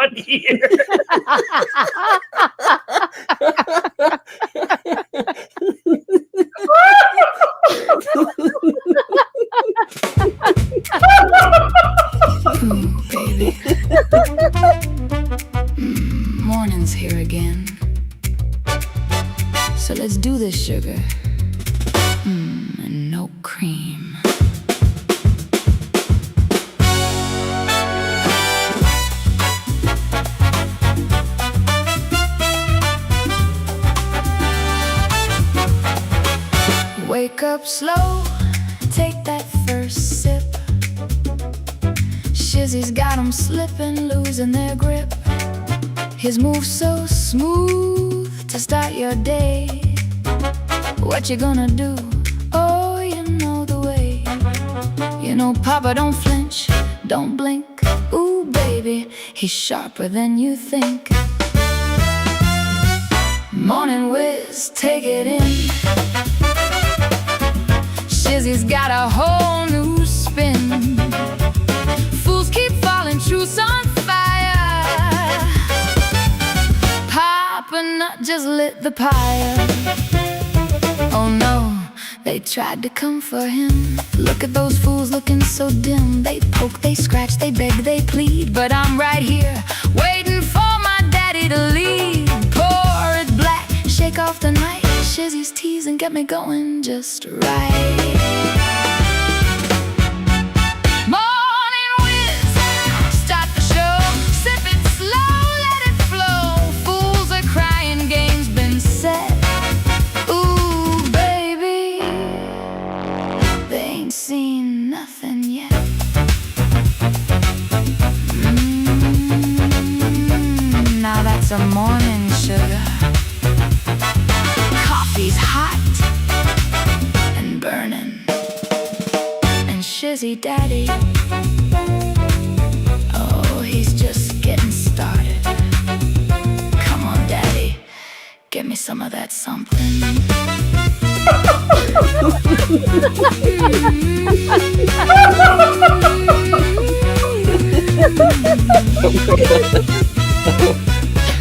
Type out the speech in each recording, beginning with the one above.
1 year. Ooh, baby. Morning's here again. So let's do this, sugar. And no cream. Wake up slow, take that first sip. Shizzy's got 'em slipping, losing their grip. His moves so smooth to start your day. What you gonna do? Oh, you know the way. You know Papa don't flinch, don't blink. Ooh, baby, he's sharper than you think. Morning Whiz, take it in. Shizzy's got a whole new spin. Fools keep falling, truth's on fire. Papa Nut just lit the pyre. Oh no, they tried to come for him. Look at those fools looking so dim. They poke, they scratch, they beg, they plead. But I'm right here, waiting for my daddy to lead. Pour it black, shake off the night. Shizzy's teasing, get me going just right. Morning Whiz, start the show. Sip it slow, let it flow. Fools are crying, game's been set. Ooh, baby, they ain't seen nothing yet. Now that's a morning sugar. Coffee's hot and burning. And Shizzy Daddy, oh, he's just getting started. Come on, Daddy, give me some of that something.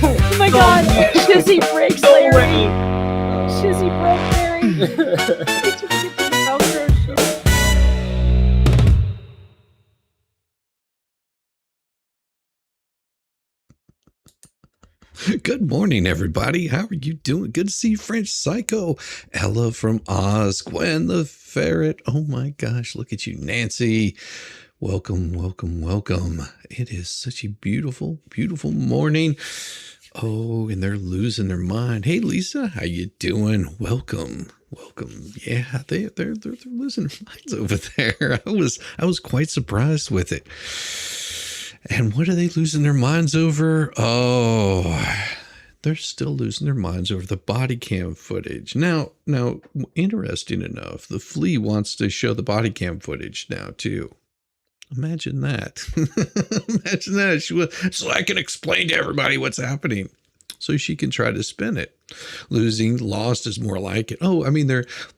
Oh my God, Shizzy breaks Larry. Shizzy broke Larry. They took it to the Velcro shoe. Good morning, everybody. How are you doing? Good to see you, French Psycho. Ella from Oz. Gwen the Ferret. Oh my gosh, look at you, Nancy. Welcome, welcome, welcome. It is such a beautiful, beautiful morning. Oh, and they're losing their mind. Hey, Lisa, how you doing? Welcome, welcome. Yeah, they're losing their minds over there. I was quite surprised with it. And what are they losing their minds over? Oh, they're still losing their minds over the body cam footage. Now, interesting enough, the flea wants to show the body cam footage now too. Imagine that. Imagine that. So I can explain to everybody what's happening. So she can try to spin it. Lost is more like it. Oh, I mean,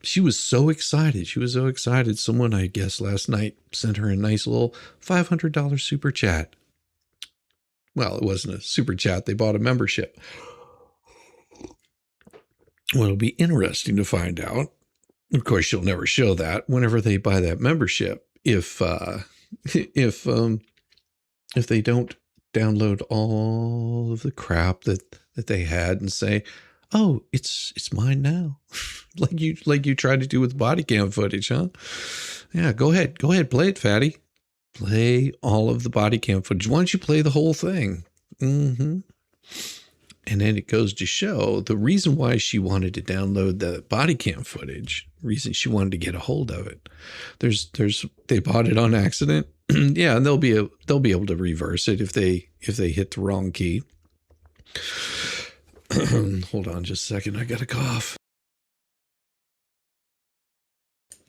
she was so excited. She was so excited. Someone, I guess, last night sent her a nice little $500 super chat. Well, it wasn't a super chat. They bought a membership. Well, it'll be interesting to find out. Of course, she'll never show that whenever they buy that membership. If they don't download all of the crap that they had and say, oh, it's mine now. like you tried to do with body cam footage, huh? Yeah, go ahead, play it, fatty. Play all of the body cam footage. Why don't you play the whole thing? And then it goes to show the reason why she wanted to download the body cam footage, reason she wanted to get a hold of it. They bought it on accident. Yeah, and they'll be able to reverse it if they hit the wrong key. Hold on just a second. I got a cough.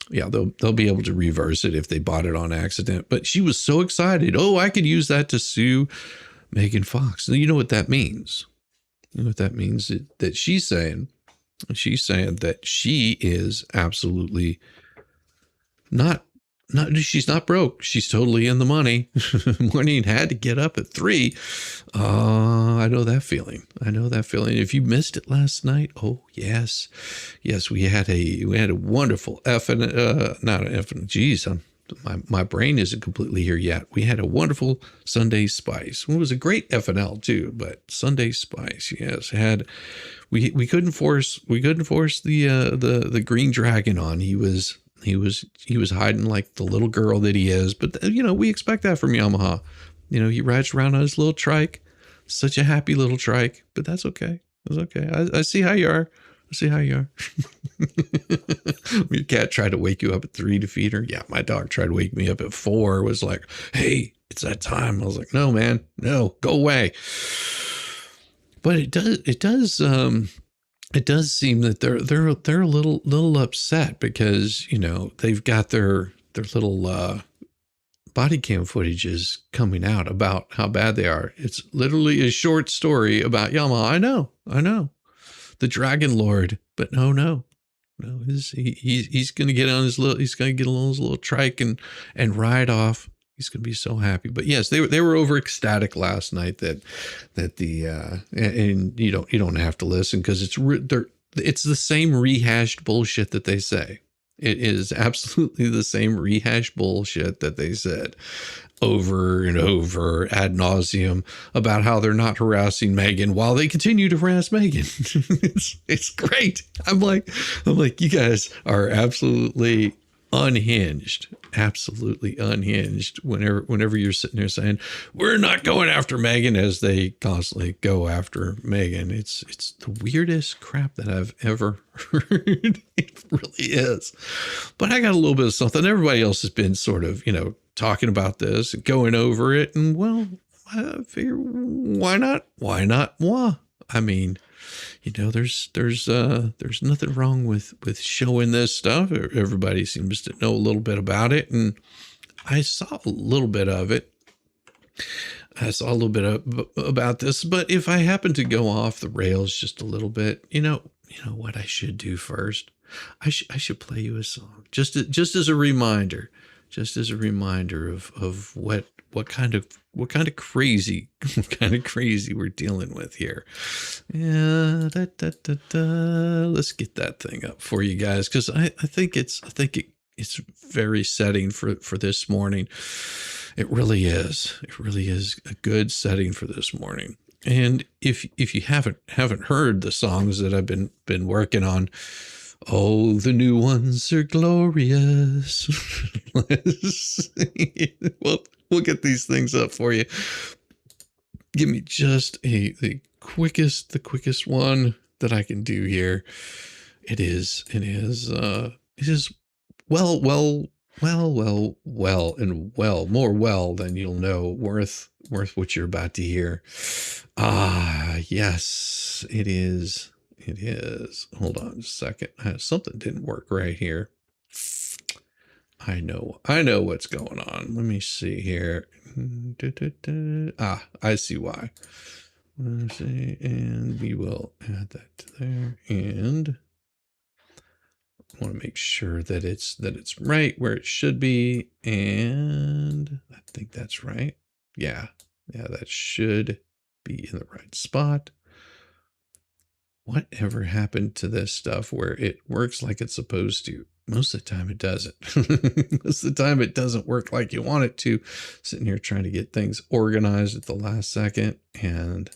Yeah, they'll be able to reverse it if they bought it on accident. But she was so excited. Oh, I could use that to sue Megan Fox. You know what that means? You know what that means? That she's saying that she is absolutely not she's not broke. She's totally in the money. Morning had to get up at 3. I know that feeling. If you missed it last night, oh yes, we had a wonderful my brain isn't completely here yet. We had a wonderful Sunday spice. It was a great FNL too, but Sunday spice, yes, we couldn't force the green dragon on. He was hiding like the little girl that he is, but we expect that from Yamaha. He rides around on his little trike, such a happy little trike, but that's okay. It's okay. I see how you are. Your cat tried to wake you up at 3 to feed her. Yeah, my dog tried to wake me up at 4. Was like, hey, it's that time. I was like, no, man, no, go away. But it does seem that they're a little upset because they've got their little body cam footage is coming out about how bad they are. It's literally a short story about Yamaha. I know. The Dragon Lord, but no. He's gonna get on his little trike and ride off. He's gonna be so happy. But yes, they were over ecstatic last night that the and you don't have to listen because it's the same rehashed bullshit that they say. It is absolutely the same rehashed bullshit that they said over and over ad nauseum about how they're not harassing Megan while they continue to harass Megan. It's great. I'm like, you guys are absolutely unhinged whenever you're sitting there saying we're not going after Megan as they constantly go after Megan. It's the weirdest crap that I've ever heard. It really is. But I got a little bit of something. Everybody else has been sort of talking about this, going over it, and well, I figure why not? I mean, there's nothing wrong with showing this stuff. Everybody seems to know a little bit about it, and I saw a little bit of it. I saw a little bit about this, but if I happen to go off the rails just a little bit, you know what I should do first? I should play you a song just as a reminder. Just as a reminder of what kind of crazy we're dealing with here. Yeah, let's get that thing up for you guys because I think it's very setting for this morning. It really is. It really is a good setting for this morning. And if you haven't heard the songs that I've been working on. Oh, the new ones are glorious. We'll get these things up for you. Give me just the quickest one that I can do here. It is well, more well than you'll know, worth what you're about to hear. Yes, it is. It is. Hold on a second. Something didn't work right here. I know what's going on. Let me see here. I see why. Let's see, and we will add that to there. And I want to make sure that it's right where it should be. And I think that's right. Yeah, that should be in the right spot. Whatever happened to this stuff where it works like it's supposed to? Most of the time it doesn't. Most of the time it doesn't work like you want it to. Sitting here trying to get things organized at the last second. And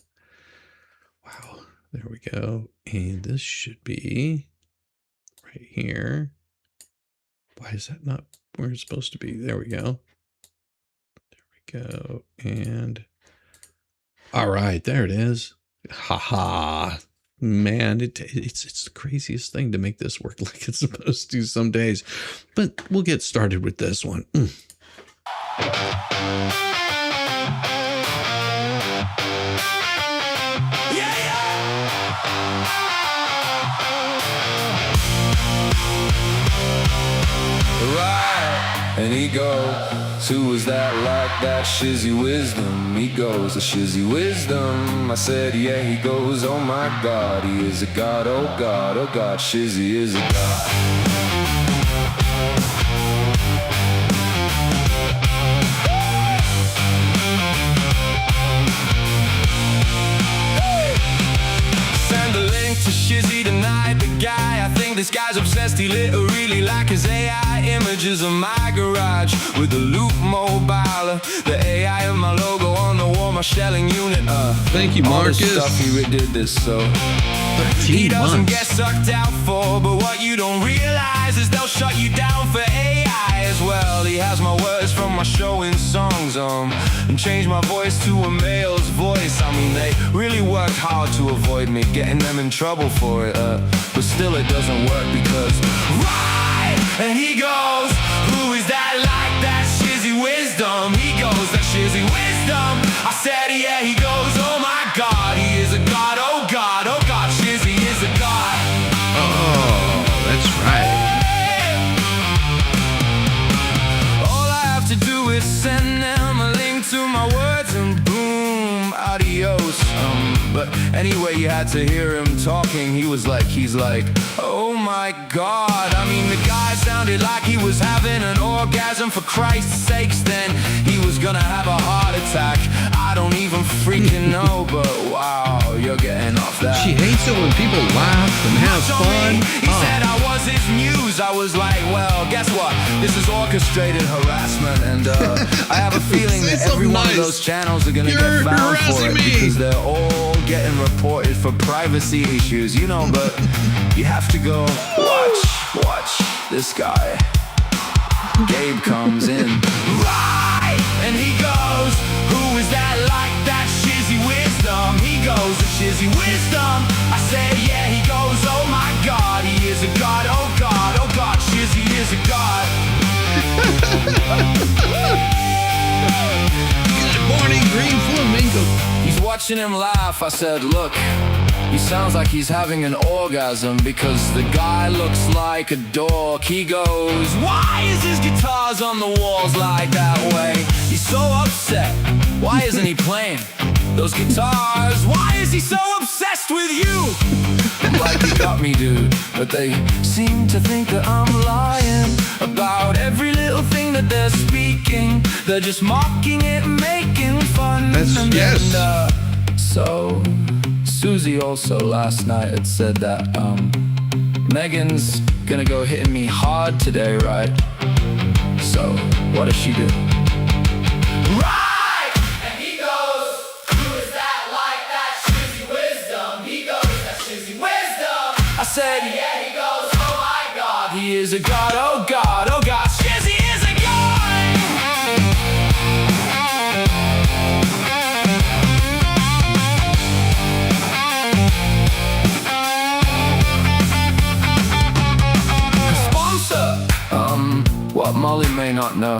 wow, there we go. And this should be right here. Why is that not where it's supposed to be? There we go. There we go. And all right, there it is. Ha. Man, it's the craziest thing to make this work like it's supposed to some days. But we'll get started with this one. Right, and he goes, who was that like that Shizzywhiznut? He goes, a Shizzywhiznut. I said, yeah, he goes, oh my God, he is a God, oh God, Shizzy is a God. this guy's obsessed, he literally like his AI images of my garage with the Loop Mobile, the AI of my logo on the wall, my shelling unit. Thank you, all this Marcus. stuff he did this so. He doesn't get sucked out for, but what you don't realize is they'll shut you down for AI as well. He has my words from my show in songs, and changed my voice to a male's voice. I mean, they really worked hard to avoid me getting them in trouble for it, but still it doesn't work because right, and he goes, who is that like that Shizzywhiznut? He goes, that Shizzywhiznut. I said, yeah, he goes, oh my God, he is a god, oh God, oh God, Shizzy is a god. Oh, that's right. All I have to do is send them a link to my words and boom, adios. But anyway, you had to hear him talking. He's like, oh my God. I mean, the guy sounded like he was having an orgasm, for Christ's sakes. Then he was gonna have a heart attack. I don't even freaking know, but wow, you're getting off that. She hates it when people laugh and have fun. He said I was his muse. I was like, well, guess what? This is orchestrated harassment, and I have a feeling that every one of those channels are gonna get found for it because they're all getting reported for privacy issues, you know. But you have to go watch this guy. Gabe comes in, right, and he goes, who is that like that Shizzywhiznut? He goes, the Shizzywhiznut. I said, yeah, he goes, oh my God, he is a god, oh God, oh God, Shizzy is a god. Good morning, Green Flamingo. He's watching him laugh. I said, look, he sounds like he's having an orgasm because the guy looks like a dork. He goes, why is his guitars on the walls like that way? He's so upset. Why isn't he playing those guitars? Why is he so obsessed with you? Like you got me, dude. But they seem to think that I'm lying about every little thing that they're speaking. They're just mocking it, making fun. Yes. So Susie also last night had said that Megan's gonna go hitting me hard today, right? So what does she do? Right! And he goes, who is that like that Shizzywhiznut? He goes, that Shizzywhiznut. I said, yeah, he goes, oh my God, he is a god, oh God, oh God, Shizzy is a god. What Molly may not know,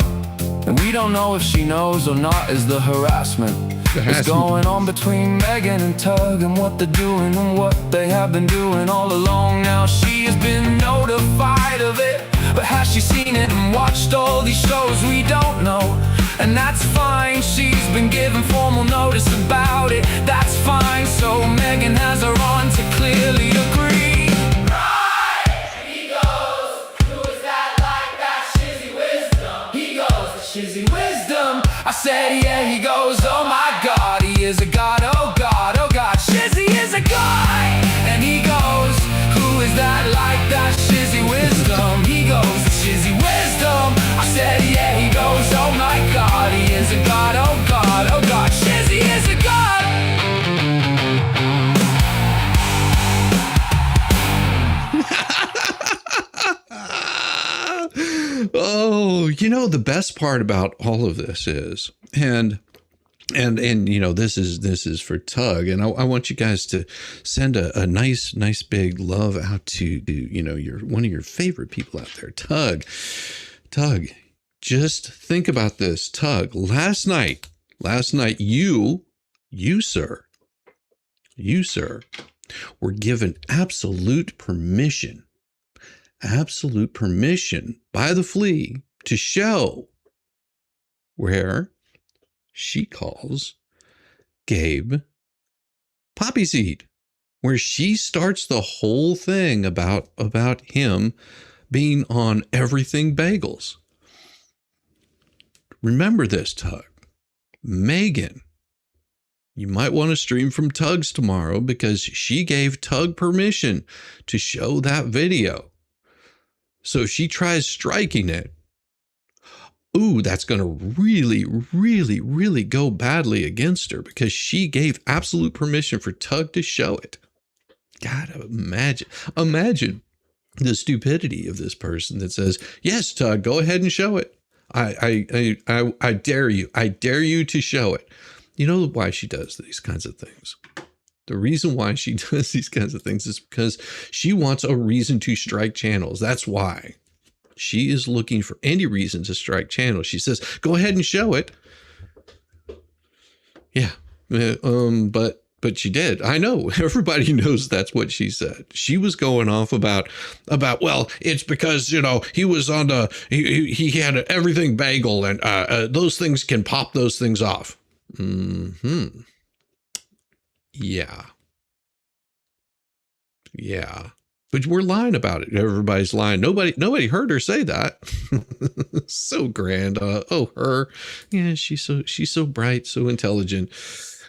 and we don't know if she knows or not, is the harassment that's going on between Megan and Tug, and what they're doing and what they have been doing all along. Now she has been notified of it, but has she seen it and watched all these shows? We don't know, and that's fine. She's been given formal notice about it, that's fine. So Megan has her on to clearly agree. Shizzywhiznut. I said, yeah, he goes, oh my God, he is a god, oh God, oh God, Shizzy is a guy. And he goes, who is that like that Shizzywhiznut? He goes, Shizzywhiznut. I said, yeah, he goes, oh my God, he is a god, oh God, oh God, Shizzy is a god. Oh, you know, the best part about all of this is, and you know, this is for Tug, and I want you guys to send a nice big love out to, you know, one of your favorite people out there, Tug. Just think about this, Tug. Last night, you sir, were given absolute permission by the flea to show where she calls Gabe poppy seed, where she starts the whole thing about him being on everything bagels. Remember this, Tug. Megan You might want to stream from Tug's tomorrow because she gave Tug permission to show that video. So if she tries striking it, ooh, that's going to really, really, really go badly against her because she gave absolute permission for Tug to show it. God, imagine the stupidity of this person that says, yes, Tug, go ahead and show it. I dare you. I dare you to show it. You know why she does these kinds of things? The reason why she does these kinds of things is because she wants a reason to strike channels. That's why. She is looking for any reason to strike channels. She says, go ahead and show it. Yeah. But she did. I know. Everybody knows that's what she said. She was going off about, well, it's because, you know, he was on he had an everything bagel and those things can pop those things off. Mm-hmm. Yeah. Yeah. But we're lying about it. Everybody's lying. Nobody heard her say that. So grand. Her. Yeah, she's so bright, so intelligent.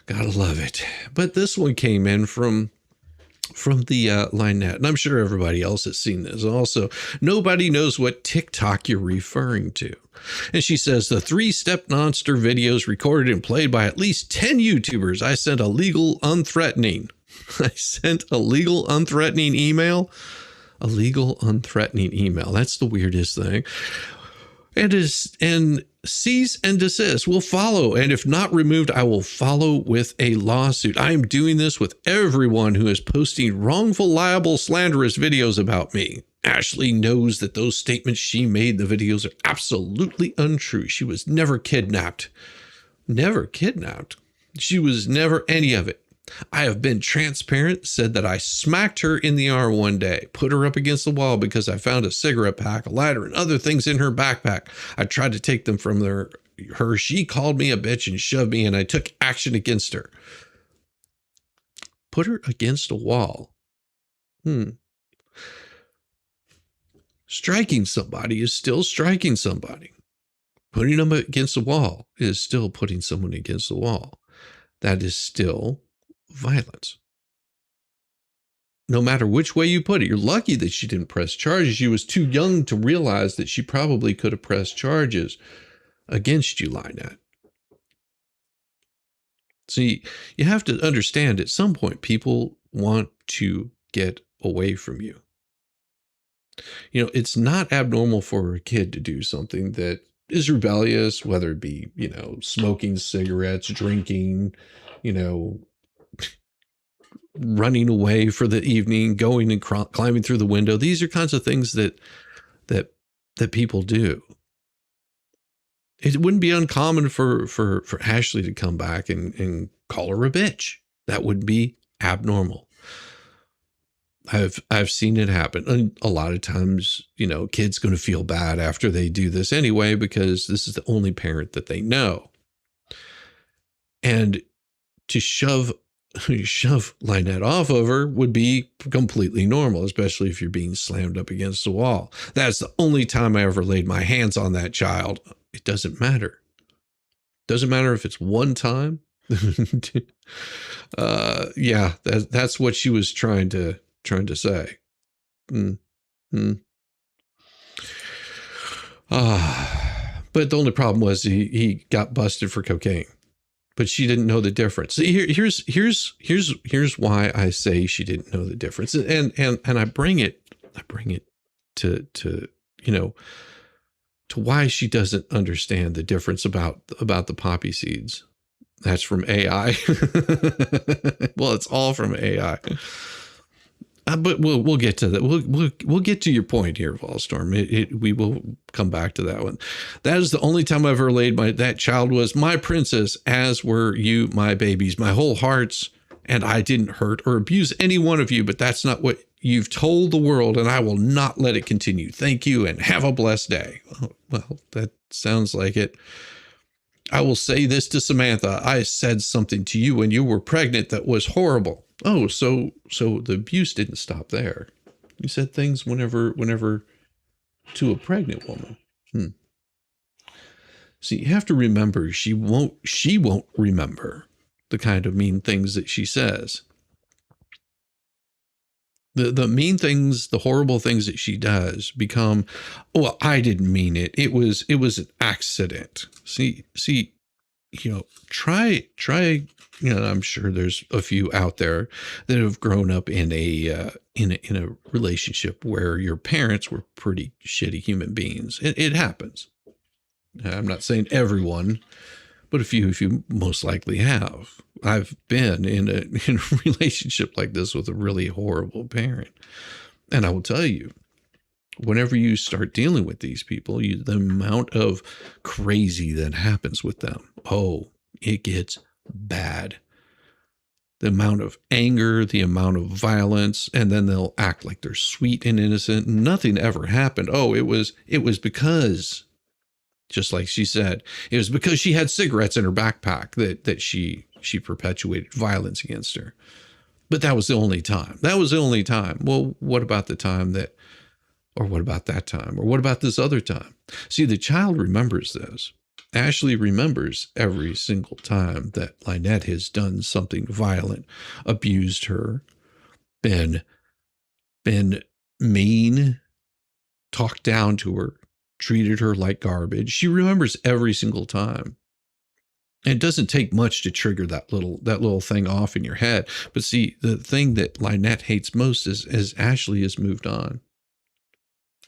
Gotta love it. But this one came in from the Linette, and I'm sure everybody else has seen this. Also, nobody knows what TikTok you're referring to. And she says, the 3-step monster videos recorded and played by at least 10 YouTubers. I sent a legal unthreatening email. A legal unthreatening email. That's the weirdest thing. And cease and desist will follow. And if not removed, I will follow with a lawsuit. I am doing this with everyone who is posting wrongful, liable, slanderous videos about me. Ashley knows that those statements she made, the videos, are absolutely untrue. She was never kidnapped. Never kidnapped. She was never any of it. I have been transparent, said that I smacked her in the arm one day, put her up against the wall because I found a cigarette pack, a lighter, and other things in her backpack. I tried to take them from her. She called me a bitch and shoved me, and I took action against her. Put her against a wall. Striking somebody is still striking somebody. Putting them against the wall is still putting someone against the wall. That is still violence. No matter which way you put it, you're lucky that she didn't press charges. She was too young to realize that she probably could have pressed charges against you, Linette. See, you have to understand at some point people want to get away from you. You know, it's not abnormal for a kid to do something that is rebellious, whether it be, you know, smoking cigarettes, drinking, you know, running away for the evening, going and climbing through the window. These are kinds of things that people do. It wouldn't be uncommon for Ashley to come back and call her a bitch. That would be abnormal. I've seen it happen. And a lot of times, you know, kids going to feel bad after they do this anyway, because this is the only parent that they know. And to shove Linette off of her would be completely normal, especially if you're being slammed up against the wall. That's the only time I ever laid my hands on that child. It doesn't matter. Doesn't matter if it's one time. Yeah, that's what she was trying to say. But the only problem was he got busted for cocaine. But she didn't know the difference. Here's why I say she didn't know the difference. And I bring it to you know, to why she doesn't understand the difference about the poppy seeds. That's from AI. Well, it's all from AI. But we'll get to that. We'll get to your point here, Volstorm. We will come back to that one. That is the only time I ever laid that child was my princess, as were you, my babies, my whole hearts. And I didn't hurt or abuse any one of you, but that's not what you've told the world, and I will not let it continue. Thank you, and have a blessed day. Well, that sounds like it. I will say this to Samantha. I said something to you when you were pregnant that was horrible. Oh, so the abuse didn't stop there. You said things whenever to a pregnant woman. See, you have to remember, she won't remember. the kind of mean things that she says. The mean things, the horrible things that she does become, well, I didn't mean it. It was an accident. See, try, I'm sure there's a few out there that have grown up in a relationship where your parents were pretty shitty human beings. It happens. I'm not saying everyone, but a few most likely have. I've been in a relationship like this with a really horrible parent. And I will tell you, whenever you start dealing with these people, the amount of crazy that happens with them, it gets bad. The amount of anger, the amount of violence, and then they'll act like they're sweet and innocent. Nothing ever happened. It was because, just like she said, it was because she had cigarettes in her backpack that she perpetuated violence against her. But that was the only time. Well, what about the time or what about that time? Or what about this other time? See, the child remembers this. Ashley remembers every single time that Lynette has done something violent, abused her, been mean, talked down to her, treated her like garbage. She remembers every single time. And it doesn't take much to trigger that little thing off in your head. But see, the thing that Lynette hates most is Ashley has moved on.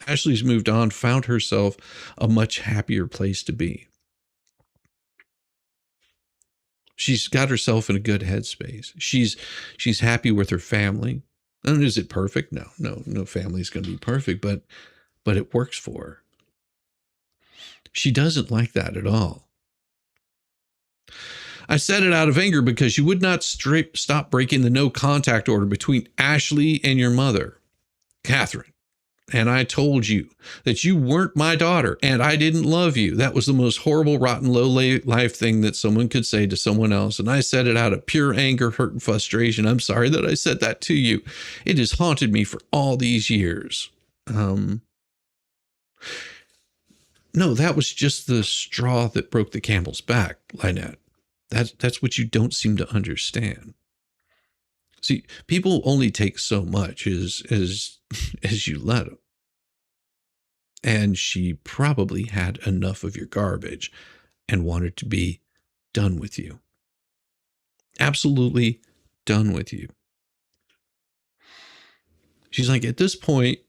Ashley's moved on, found herself a much happier place to be. She's got herself in a good headspace. She's happy with her family. And is it perfect? No family's going to be perfect, but it works for her. She doesn't like that at all. I said it out of anger because you would not stop breaking the no contact order between Ashley and your mother, Catherine. And I told you that you weren't my daughter and I didn't love you. That was the most horrible, rotten, low life thing that someone could say to someone else. And I said it out of pure anger, hurt, and frustration. I'm sorry that I said that to you. It has haunted me for all these years. No, that was just the straw that broke the camel's back, Lynette. That's what you don't seem to understand. See, people only take so much as you let them. And she probably had enough of your garbage and wanted to be done with you. Absolutely done with you. She's like, at this point,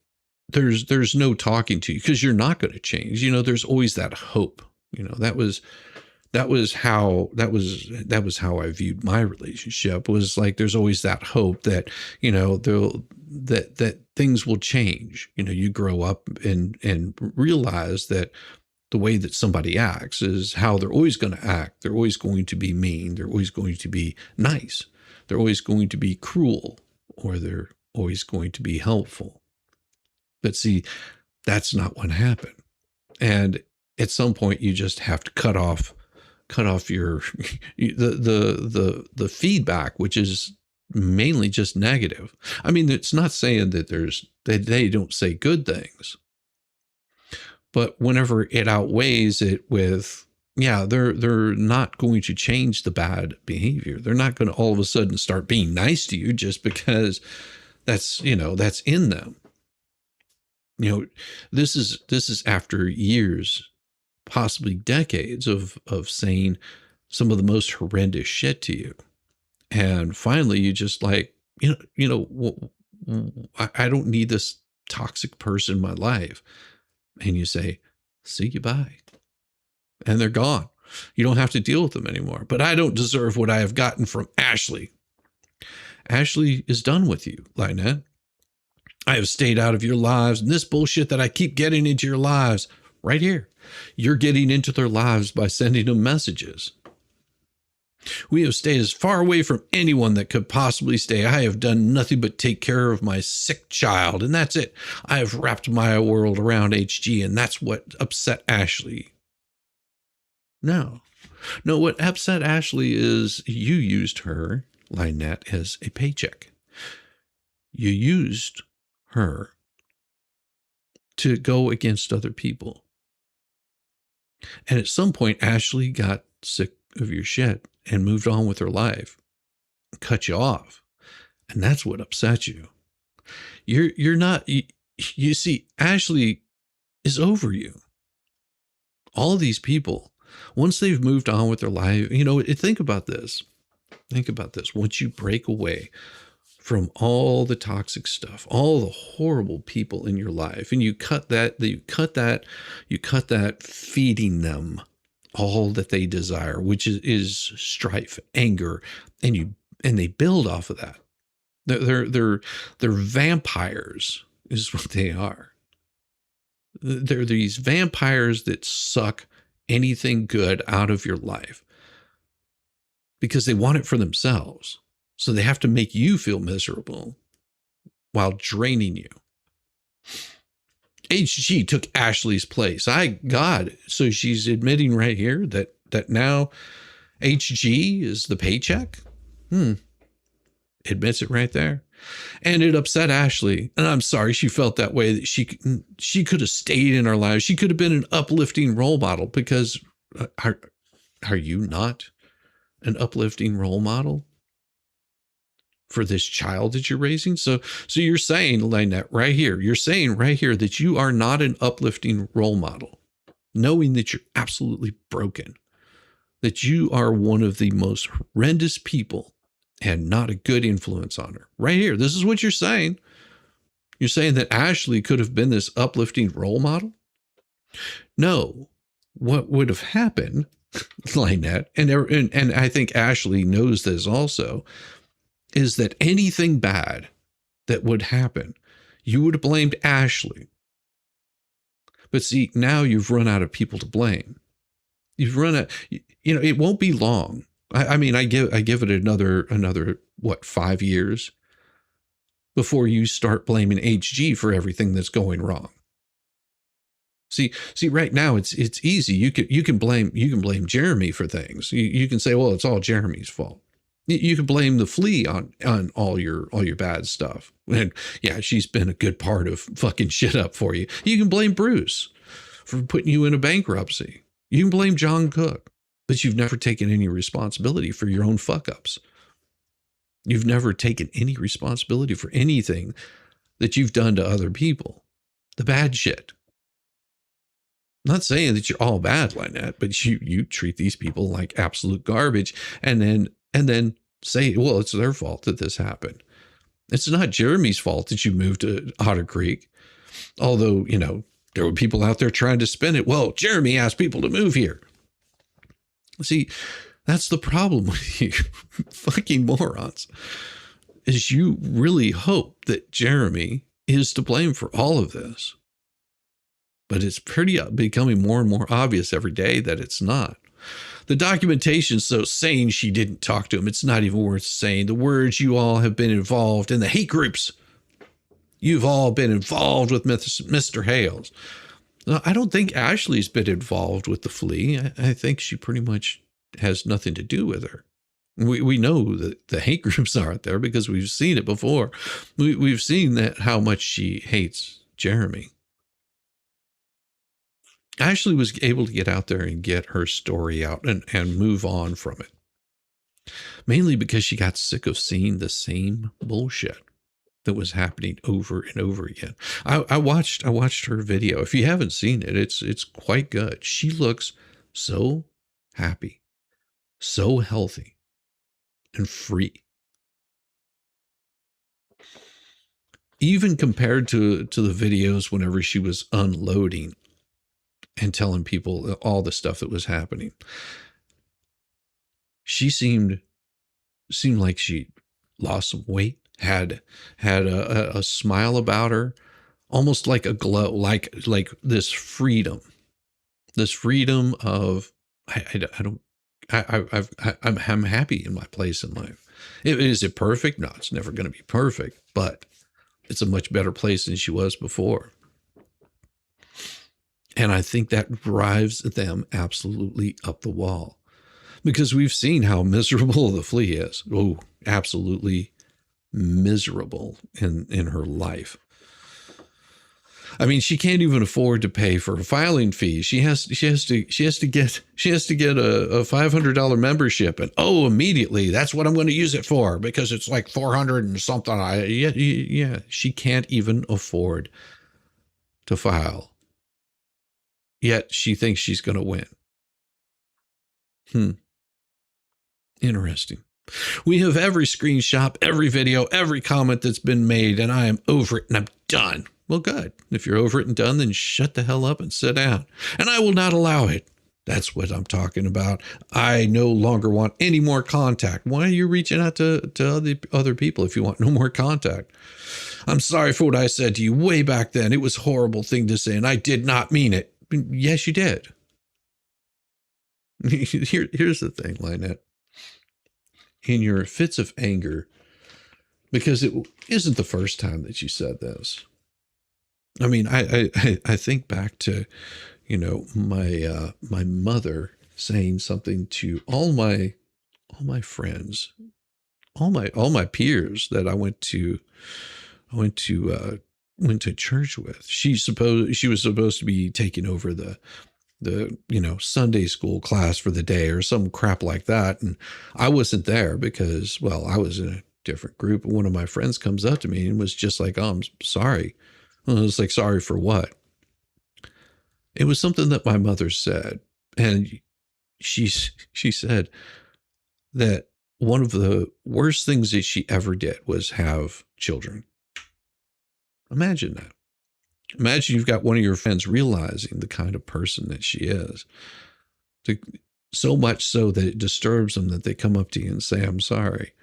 there's no talking to you because you're not going to change. There's always that hope. That was how I viewed my relationship, was like, there's always that hope that, that things will change. You grow up and realize that the way that somebody acts is how they're always going to act. They're always going to be mean. They're always going to be nice. They're always going to be cruel, or they're always going to be helpful. But see, that's not what happened. And at some point you just have to cut off your the feedback, which is mainly just negative. I mean, it's not saying that they don't say good things, but whenever it outweighs it with, they're not going to change the bad behavior. They're not going to all of a sudden start being nice to you just because that's in them. This is after years, possibly decades of saying some of the most horrendous shit to you. And finally you just like, I don't need this toxic person in my life. And you say, see you, bye. And they're gone. You don't have to deal with them anymore. But I don't deserve what I have gotten from Ashley. Ashley is done with you, Lynette. I have stayed out of your lives, and this bullshit that I keep getting into your lives right here, you're getting into their lives by sending them messages. We have stayed as far away from anyone that could possibly stay. I have done nothing but take care of my sick child, and that's it. I have wrapped my world around HG, and that's what upset Ashley. No, what upset Ashley is you used her, Lynette, as a paycheck. You used her to go against other people. And at some point, Ashley got sick of your shit and moved on with her life, cut you off. And that's what upsets you. You're not, you see, Ashley is over you. All of these people, once they've moved on with their life, think about this. Think about this. Once you break away from all the toxic stuff, all the horrible people in your life, and you cut that feeding them all that they desire, which is strife, anger, and they build off of that. They're vampires is what they are. They're these vampires that suck anything good out of your life because they want it for themselves. So they have to make you feel miserable while draining you. HG took Ashley's place. So she's admitting right here that now HG is the paycheck? Admits it right there. And it upset Ashley. And I'm sorry she felt that way, that she could have stayed in our lives. She could have been an uplifting role model, because are you not an uplifting role model for this child that you're raising? So you're saying, Lynette, right here, that you are not an uplifting role model, knowing that you're absolutely broken, that you are one of the most horrendous people and not a good influence on her. Right here, this is what you're saying. You're saying that Ashley could have been this uplifting role model? No. What would have happened, Lynette, and I think Ashley knows this also, is that anything bad that would happen, you would have blamed Ashley. But see, now you've run out of people to blame. You've run out, it won't be long. I give it another 5 years before you start blaming HG for everything that's going wrong. See, right now it's easy. You can blame Jeremy for things. You can say, well, it's all Jeremy's fault. You can blame the flea on all your bad stuff. And yeah, she's been a good part of fucking shit up for you. You can blame Bruce for putting you in a bankruptcy. You can blame John Cook, but you've never taken any responsibility for your own fuck ups. You've never taken any responsibility for anything that you've done to other people. The bad shit. I'm not saying that you're all bad, Lynette, but you treat these people like absolute garbage and then say, well, it's their fault that this happened. It's not Jeremy's fault that you moved to Otter Creek. Although, there were people out there trying to spin it. Well, Jeremy asked people to move here. See, that's the problem with you fucking morons, is you really hope that Jeremy is to blame for all of this. But it's becoming more and more obvious every day that it's not. The documentation's so saying she didn't talk to him. It's not even worth saying. The words, you all have been involved in the hate groups. You've all been involved with Mr. Hales. Now, I don't think Ashley's been involved with the flea. I think she pretty much has nothing to do with her. We know that the hate groups aren't there because we've seen it before. We've seen that how much she hates Jeremy. Ashley was able to get out there and get her story out and move on from it. Mainly because she got sick of seeing the same bullshit that was happening over and over again. I watched her video. If you haven't seen it, it's quite good. She looks so happy, so healthy, and free. Even compared to the videos whenever she was unloading and telling people all the stuff that was happening. She seemed like she lost some weight, had a smile about her, almost like a glow, like this freedom of I'm happy in my place in life. Is it perfect? No, it's never going to be perfect, but it's a much better place than she was before. And I think that drives them absolutely up the wall, because we've seen how miserable the flea is. Oh, absolutely miserable in her life. I mean, she can't even afford to pay for a filing fee. She has to get a $500 membership, and immediately that's what I'm going to use it for because it's like 400 and something. Yeah, she can't even afford to file. Yet she thinks she's going to win. Interesting. We have every screenshot, every video, every comment that's been made, and I am over it and I'm done. Well, good. If you're over it and done, then shut the hell up and sit down. And I will not allow it. That's what I'm talking about. I no longer want any more contact. Why are you reaching out to other people if you want no more contact? I'm sorry for what I said to you way back then. It was a horrible thing to say, and I did not mean it. Yes, you did. Here's the thing, Lynette. In your fits of anger, because it isn't the first time that you said this. I mean, I think back to, my mother saying something to all my friends, all my peers that I went to church with. She was supposed to be taking over the Sunday school class for the day or some crap like that. And I wasn't there because, well, I was in a different group. And one of my friends comes up to me and was just like, "Oh, I'm sorry." And I was like, "Sorry for what?" It was something that my mother said. And she said that one of the worst things that she ever did was have children. Imagine that. Imagine you've got one of your friends realizing the kind of person that she is. So much so that it disturbs them that they come up to you and say, "I'm sorry."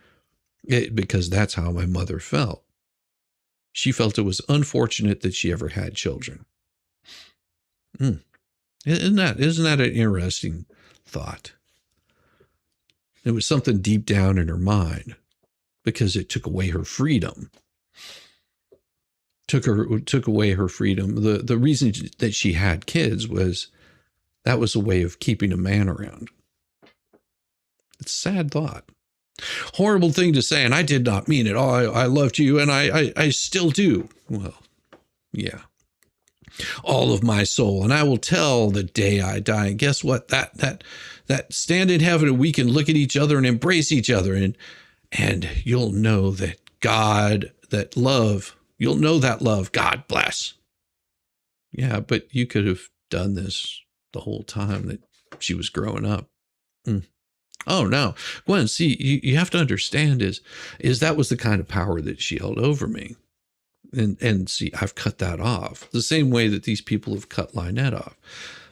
Because that's how my mother felt. She felt it was unfortunate that she ever had children. Isn't that an interesting thought? It was something deep down in her mind because it took away her freedom. Took away her freedom. The reason that she had kids was that was a way of keeping a man around. It's a sad thought. Horrible thing to say, and I did not mean it. Oh, I loved you, and I still do. Well, yeah. All of my soul, and I will tell the day I die. And guess what? That stand in heaven, and we can look at each other and embrace each other, and you'll know that God, that love, you'll know that love. God bless. Yeah, but you could have done this the whole time that she was growing up. Oh, no. Gwen, see, you have to understand is that was the kind of power that she held over me. And see, I've cut that off the same way that these people have cut Lynette off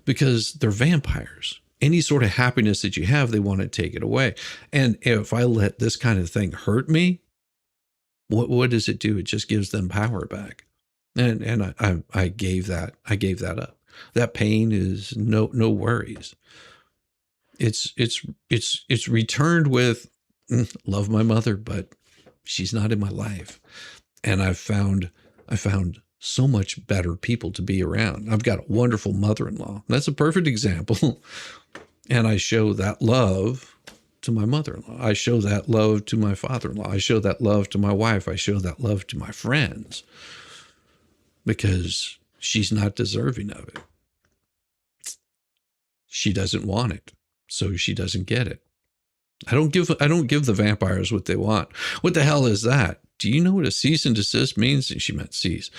because they're vampires. Any sort of happiness that you have, they want to take it away. And if I let this kind of thing hurt me, what does it do? It just gives them power back. And I gave that up. That pain is no worries. It's returned with love my mother, but she's not in my life. And I found so much better people to be around. I've got a wonderful mother-in-law. That's a perfect example. And I show that love to my mother-in-law. I show that love to my father-in-law. I show that love to my wife. I show that love to my friends because she's not deserving of it. She doesn't want it, so she doesn't get it. I don't give the vampires what they want. What the hell is that? Do you know what a cease and desist means? She meant cease.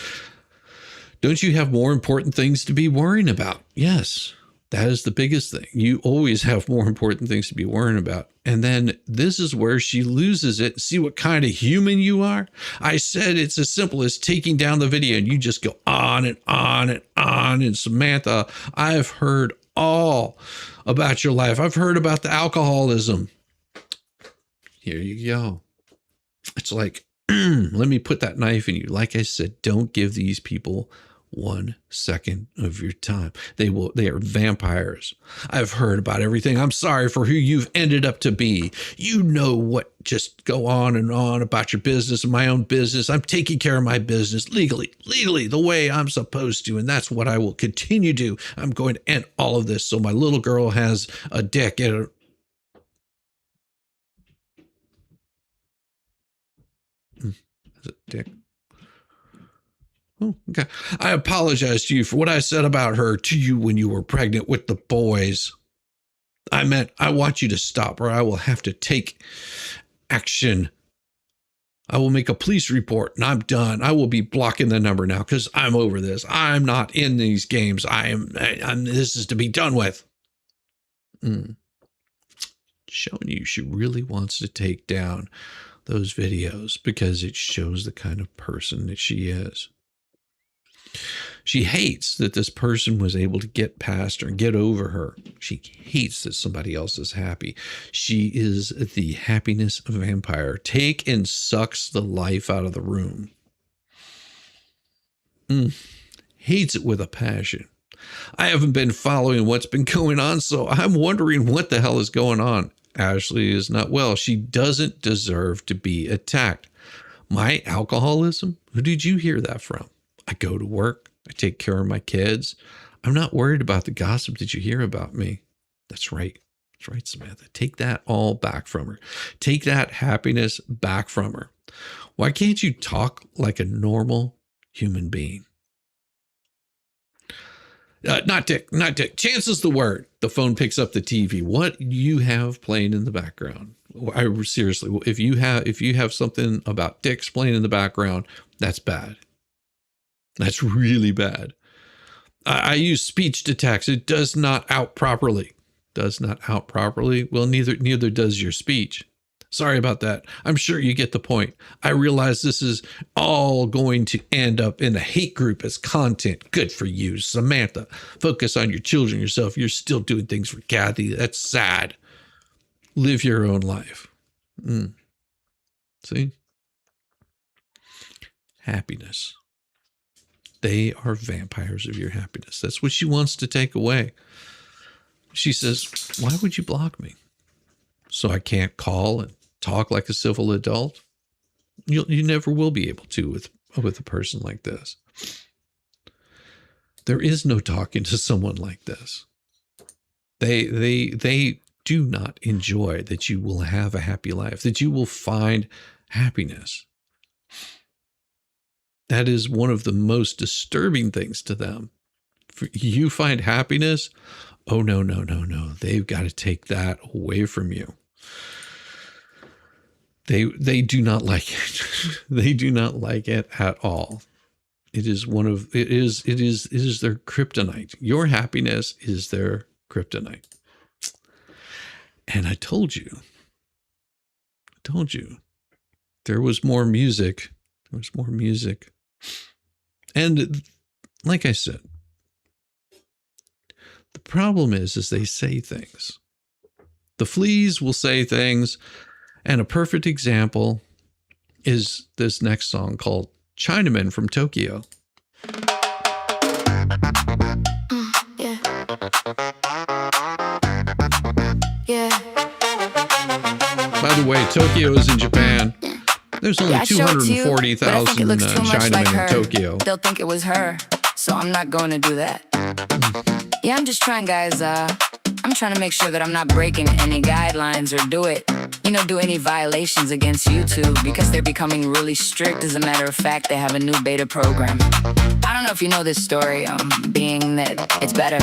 Don't you have more important things to be worrying about? Yes, that is the biggest thing. You always have more important things to be worrying about. And then this is where she loses it. See what kind of human you are? I said it's as simple as taking down the video and you just go on and on and on. And Samantha, I've heard all about your life. I've heard about the alcoholism. Here you go. It's like, let me put that knife in you. Like I said, don't give these people 1 second of your time. They are vampires. I've heard about everything. I'm sorry for who you've ended up to be. You know what, just go on and on about your business and my own business. I'm taking care of my business legally, the way I'm supposed to. And that's what I will continue to do. I'm going to end all of this. So my little girl has a dick and Is it dick? Oh, okay. I apologize to you for what I said about her to you when you were pregnant with the boys. I meant I want you to stop or I will have to take action. I will make a police report and I'm done. I will be blocking the number now because I'm over this. I'm not in these games. This is to be done with. Showing you she really wants to take down those videos because it shows the kind of person that she is. She hates that this person was able to get past her and get over her. She hates that somebody else is happy. She is the happiness vampire. Take and sucks the life out of the room. Hates it with a passion. I haven't been following what's been going on, so I'm wondering what the hell is going on. Ashley is not well. She doesn't deserve to be attacked. My alcoholism? Who did you hear that from? I go to work. I take care of my kids. I'm not worried about the gossip that you hear about me. That's right. That's right, Samantha. Take that all back from her. Take that happiness back from her. Why can't you talk like a normal human being? Not Dick. Chance is the word. The phone picks up the TV. What you have playing in the background? Seriously, if you have something about Dick's playing in the background, that's bad. That's really bad. I use speech to text. It does not out properly. Well, neither does your speech. Sorry about that. I'm sure you get the point. I realize this is all going to end up in a hate group as content. Good for you, Samantha. Focus on your children, yourself. You're still doing things for Kathy. That's sad. Live your own life. See? Happiness. They are vampires of your happiness. That's what she wants to take away. She says, why would you block me? So I can't call and talk like a civil adult? You never will be able to with a person like this. There is no talking to someone like this. They do not enjoy that you will have a happy life, that you will find happiness. That is one of the most disturbing things to them. You find happiness? Oh, no. They've got to take that away from you. They do not like it. They do not like it at all. It is their kryptonite. Your happiness is their kryptonite. And I told you, there was more music. And like I said, the problem is they say things. The fleas will say things. And a perfect example is this next song called Chinaman from Tokyo. Yeah. By the way, Tokyo is in Japan. There's only 240,000 Chinamen in Tokyo. They'll think it was her, so I'm not going to do that. Yeah, I'm just trying, guys. I'm trying to make sure that I'm not breaking any guidelines or do any violations against YouTube because they're becoming really strict. As a matter of fact, they have a new beta program. I don't know if you know this story, being that it's better.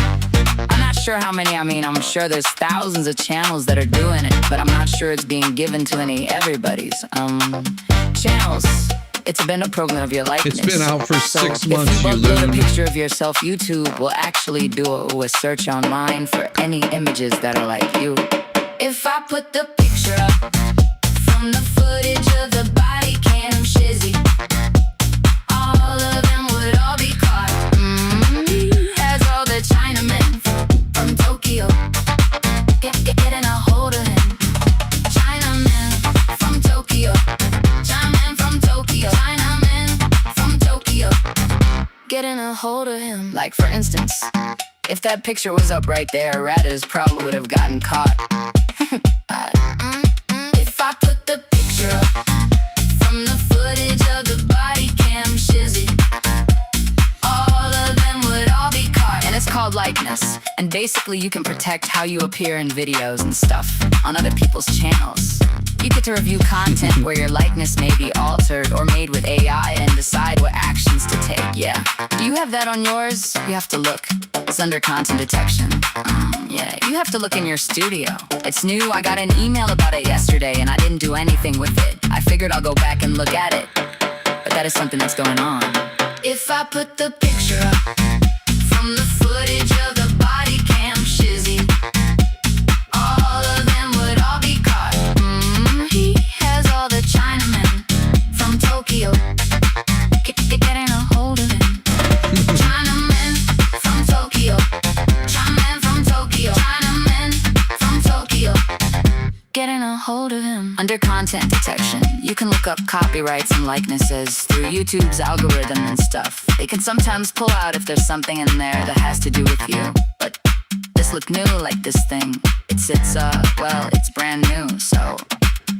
I'm not sure how many. I'm sure there's thousands of channels that are doing it, but I'm not sure it's being given to everybody's channels. It's a beta program of your likeness. It's been out for 6 months, if you you upload loon. a picture of yourself, YouTube will actually do a search online for any images that are like you. If I put the picture up from the footage of the body cam shizzy, all of them would all be caught. As all the Chinamen from Tokyo getting a hold of him. Chinamen from Tokyo. Chinamen from Tokyo. Chinamen from Tokyo. Getting a hold of him. Like for instance, if that picture was up right there, Ratters probably would have gotten caught. If I put the picture up from the footage of the body cam shizzy, all of them would all be caught. And it's called likeness. And basically you can protect how you appear in videos and stuff on other people's channels. You get to review content where your likeness may be altered or made with AI and decide what actions to take. Yeah, Do you have that on yours? You have to look. It's under content detection. Yeah, you have to look in your studio. It's new. I got an email about it yesterday and I didn't do anything with it. I figured I'll go back and look at it. But that is something that's going on. If I put the picture up from the footage of the body cam shizzy, all of them would all be caught. He has all the Chinamen from Tokyo getting a hold of him. Chinamen from Tokyo, Chinamen from Tokyo, Chinamen from Tokyo, getting a hold of him. Under content detection, you can look up copyrights and likenesses through YouTube's algorithm and stuff. They can sometimes pull out if there's something in there that has to do with you. But this looked new, like this thing. It's brand new, so.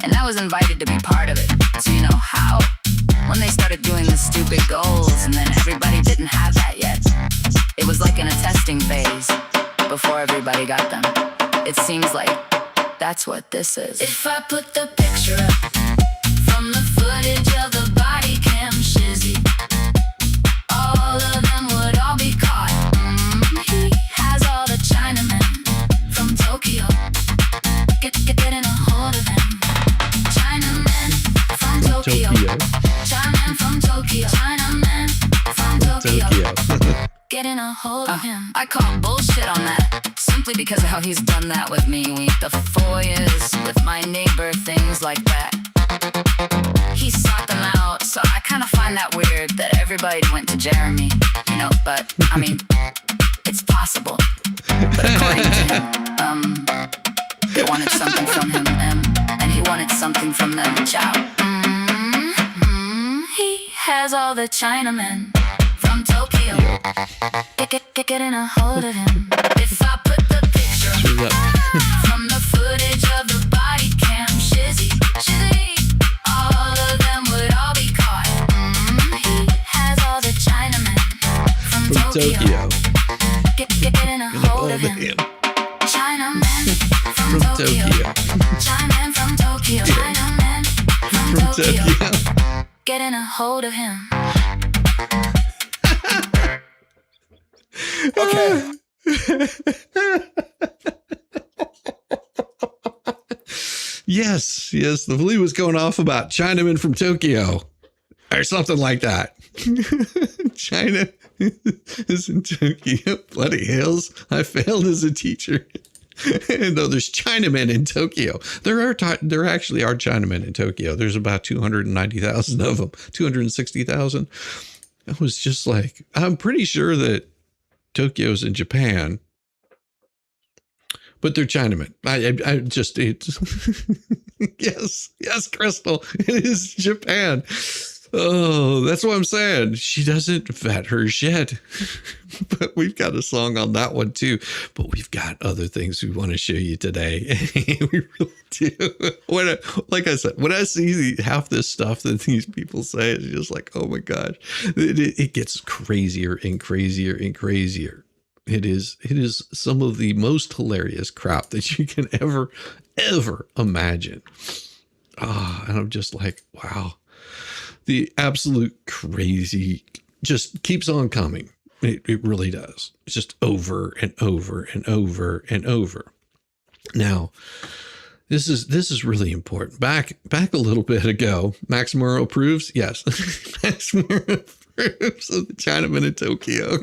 And I was invited to be part of it. So you know how? When they started doing the stupid goals and then everybody didn't have that yet. It was like in a testing phase before everybody got them. It seems like that's what this is. If I put the picture up from the footage of the body cam shizzy, all of them would all be caught. He has all the Chinamen from Tokyo getting a hold of him. Chinamen from Tokyo, Chinamen from Tokyo, Chinamen from Tokyo, getting a hold of him. I call bullshit on that, simply because of how he's done that with me. We eat the foyers with my neighbor, things like that. He sought them out, so I kind of find that weird that everybody went to Jeremy, you know, but, I mean, it's possible. But according to him, they wanted something from him, and he wanted something from them, ciao. He has all the Chinamen from Tokyo getting a hold of him. If I put the picture from the footage of the body cam shizzy, all of them would all be caught. He has all the Chinamen from Tokyo getting a hold of him. Chinamen from Tokyo, Chinamen from Tokyo, Chinamen from Tokyo, getting a hold of him. Okay. Yes, the flea was going off about Chinaman from Tokyo or something like that. China is in Tokyo. Bloody hells, I failed as a teacher. No, there's Chinamen in Tokyo. There actually are Chinamen in Tokyo. There's about 290,000 of them, 260,000. I was just like, I'm pretty sure that Tokyo's in Japan, but they're Chinamen. Yes, Crystal, it is Japan. Oh, that's what I'm saying. She doesn't vet her shit. But we've got a song on that one too. But we've got other things we want to show you today. We really do. Like I said, when I see half this stuff that these people say, it's just like, oh my gosh, it gets crazier and crazier and crazier. It is some of the most hilarious crap that you can ever imagine. And I'm just like, wow. The absolute crazy just keeps on coming. It really does. It's just over and over and over and over. Now, this is really important. Back a little bit ago, Max Murrow approves. Yes, Max Murrow approves of the Chinaman in Tokyo.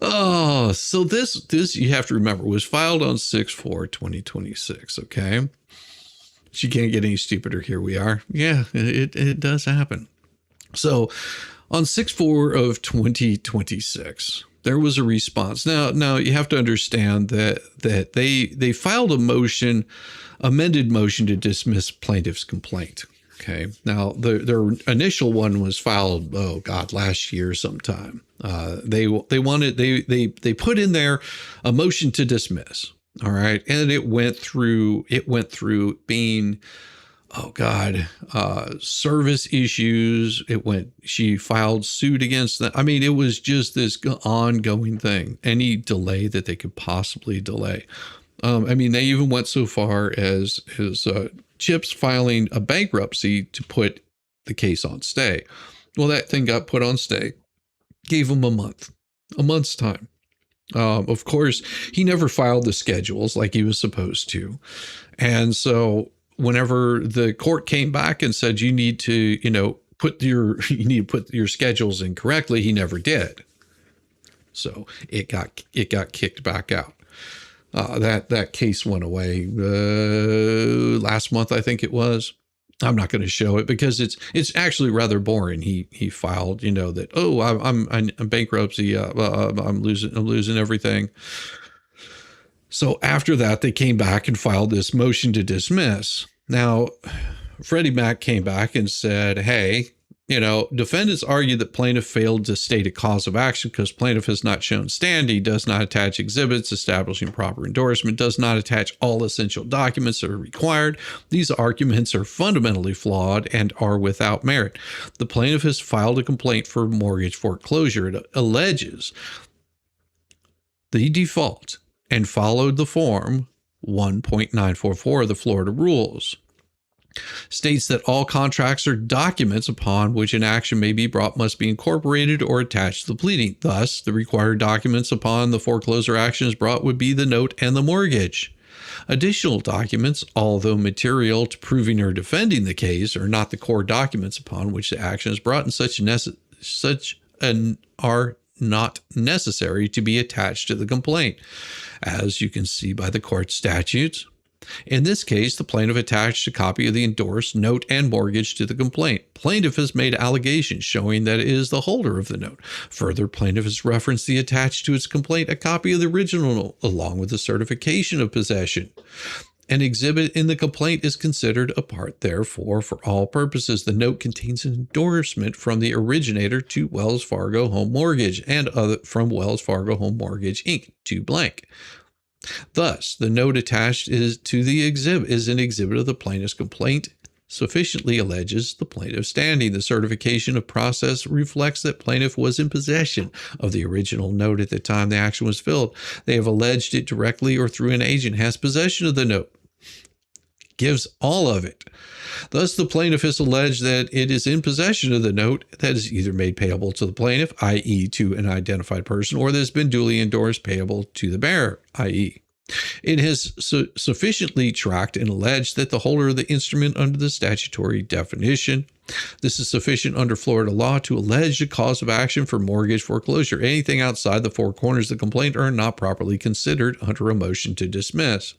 Oh, so this you have to remember was filed on 6/4/2026. Okay. She can't get any stupider. Here we are. Yeah, it does happen. So on 6/4/2026, there was a response. Now you have to understand that they filed a amended motion to dismiss plaintiff's complaint. Okay. Now their initial one was filed, last year sometime. They put in there a motion to dismiss. All right. And it went through being, service issues. She filed suit against them. I mean, it was just this ongoing thing, any delay that they could possibly delay. They even went so far as Chips filing a bankruptcy to put the case on stay. Well, that thing got put on stay. Gave him a month's time. Of course, he never filed the schedules like he was supposed to. And so whenever the court came back and said, you need to, put your schedules in correctly, he never did. So it got kicked back out. That case went away last month, I think it was. I'm not going to show it because it's actually rather boring. He filed, that, oh, I'm bankruptcy. I'm losing everything. So after that, they came back and filed this motion to dismiss. Now, Freddie Mac came back and said, hey, defendants argue that plaintiff failed to state a cause of action because plaintiff has not shown standing, does not attach exhibits establishing proper endorsement, does not attach all essential documents that are required. These arguments are fundamentally flawed and are without merit. The plaintiff has filed a complaint for mortgage foreclosure. It alleges the default and followed the form 1.944 of the Florida rules. States that all contracts or documents upon which an action may be brought must be incorporated or attached to the pleading. Thus, the required documents upon the foreclosure action is brought would be the note and the mortgage. Additional documents, although material to proving or defending the case, are not the core documents upon which the action is brought, and are not necessary to be attached to the complaint, as you can see by the court statutes. In this case, the plaintiff attached a copy of the endorsed note and mortgage to the complaint. Plaintiff has made allegations showing that it is the holder of the note. Further, plaintiff has referenced the attached to its complaint a copy of the original note, along with the certification of possession. An exhibit in the complaint is considered a part, therefore, for all purposes. The note contains an endorsement from the originator to Wells Fargo Home Mortgage and from Wells Fargo Home Mortgage, Inc. to blank. Thus, the note attached to the exhibit is an exhibit of the plaintiff's complaint, sufficiently alleges the plaintiff's standing. The certification of process reflects that plaintiff was in possession of the original note at the time the action was filed. They have alleged it directly or through an agent has possession of the note. Gives all of it. Thus, the plaintiff has alleged that it is in possession of the note that is either made payable to the plaintiff, i.e. to an identified person, or that has been duly endorsed payable to the bearer, i.e. it has sufficiently tracked and alleged that the holder of the instrument under the statutory definition. This is sufficient under Florida law to allege a cause of action for mortgage foreclosure. Anything outside the four corners of the complaint are not properly considered under a motion to dismiss.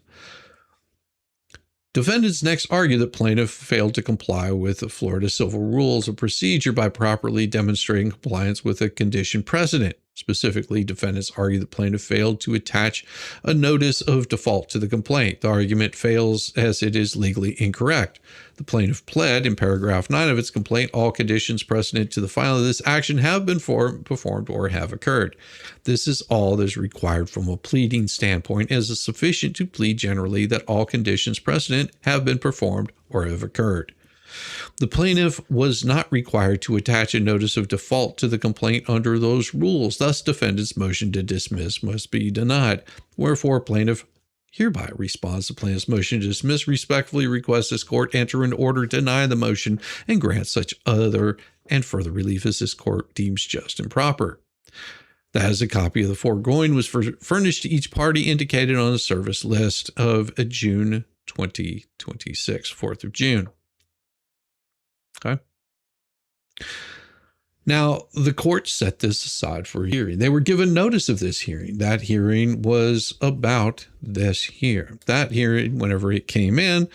Defendants next argue that plaintiff failed to comply with the Florida Civil Rules of Procedure by properly demonstrating compliance with a condition precedent. Specifically, defendants argue the plaintiff failed to attach a notice of default to the complaint. The argument fails as it is legally incorrect. The plaintiff pled in paragraph 9 of its complaint, all conditions precedent to the filing of this action have been performed or have occurred. This is all that is required from a pleading standpoint, as is sufficient to plead generally that all conditions precedent have been performed or have occurred. The plaintiff was not required to attach a notice of default to the complaint under those rules. Thus, defendant's motion to dismiss must be denied. Wherefore, plaintiff hereby responds to plaintiff's motion to dismiss, respectfully requests this court enter an order denying the motion and grant such other and further relief as this court deems just and proper. That is a copy of the foregoing was furnished to each party indicated on the service list of June 2026, 4th of June. Okay. Now, the court set this aside for a hearing. They were given notice of this hearing. That hearing was about this here. That hearing, whenever it came in,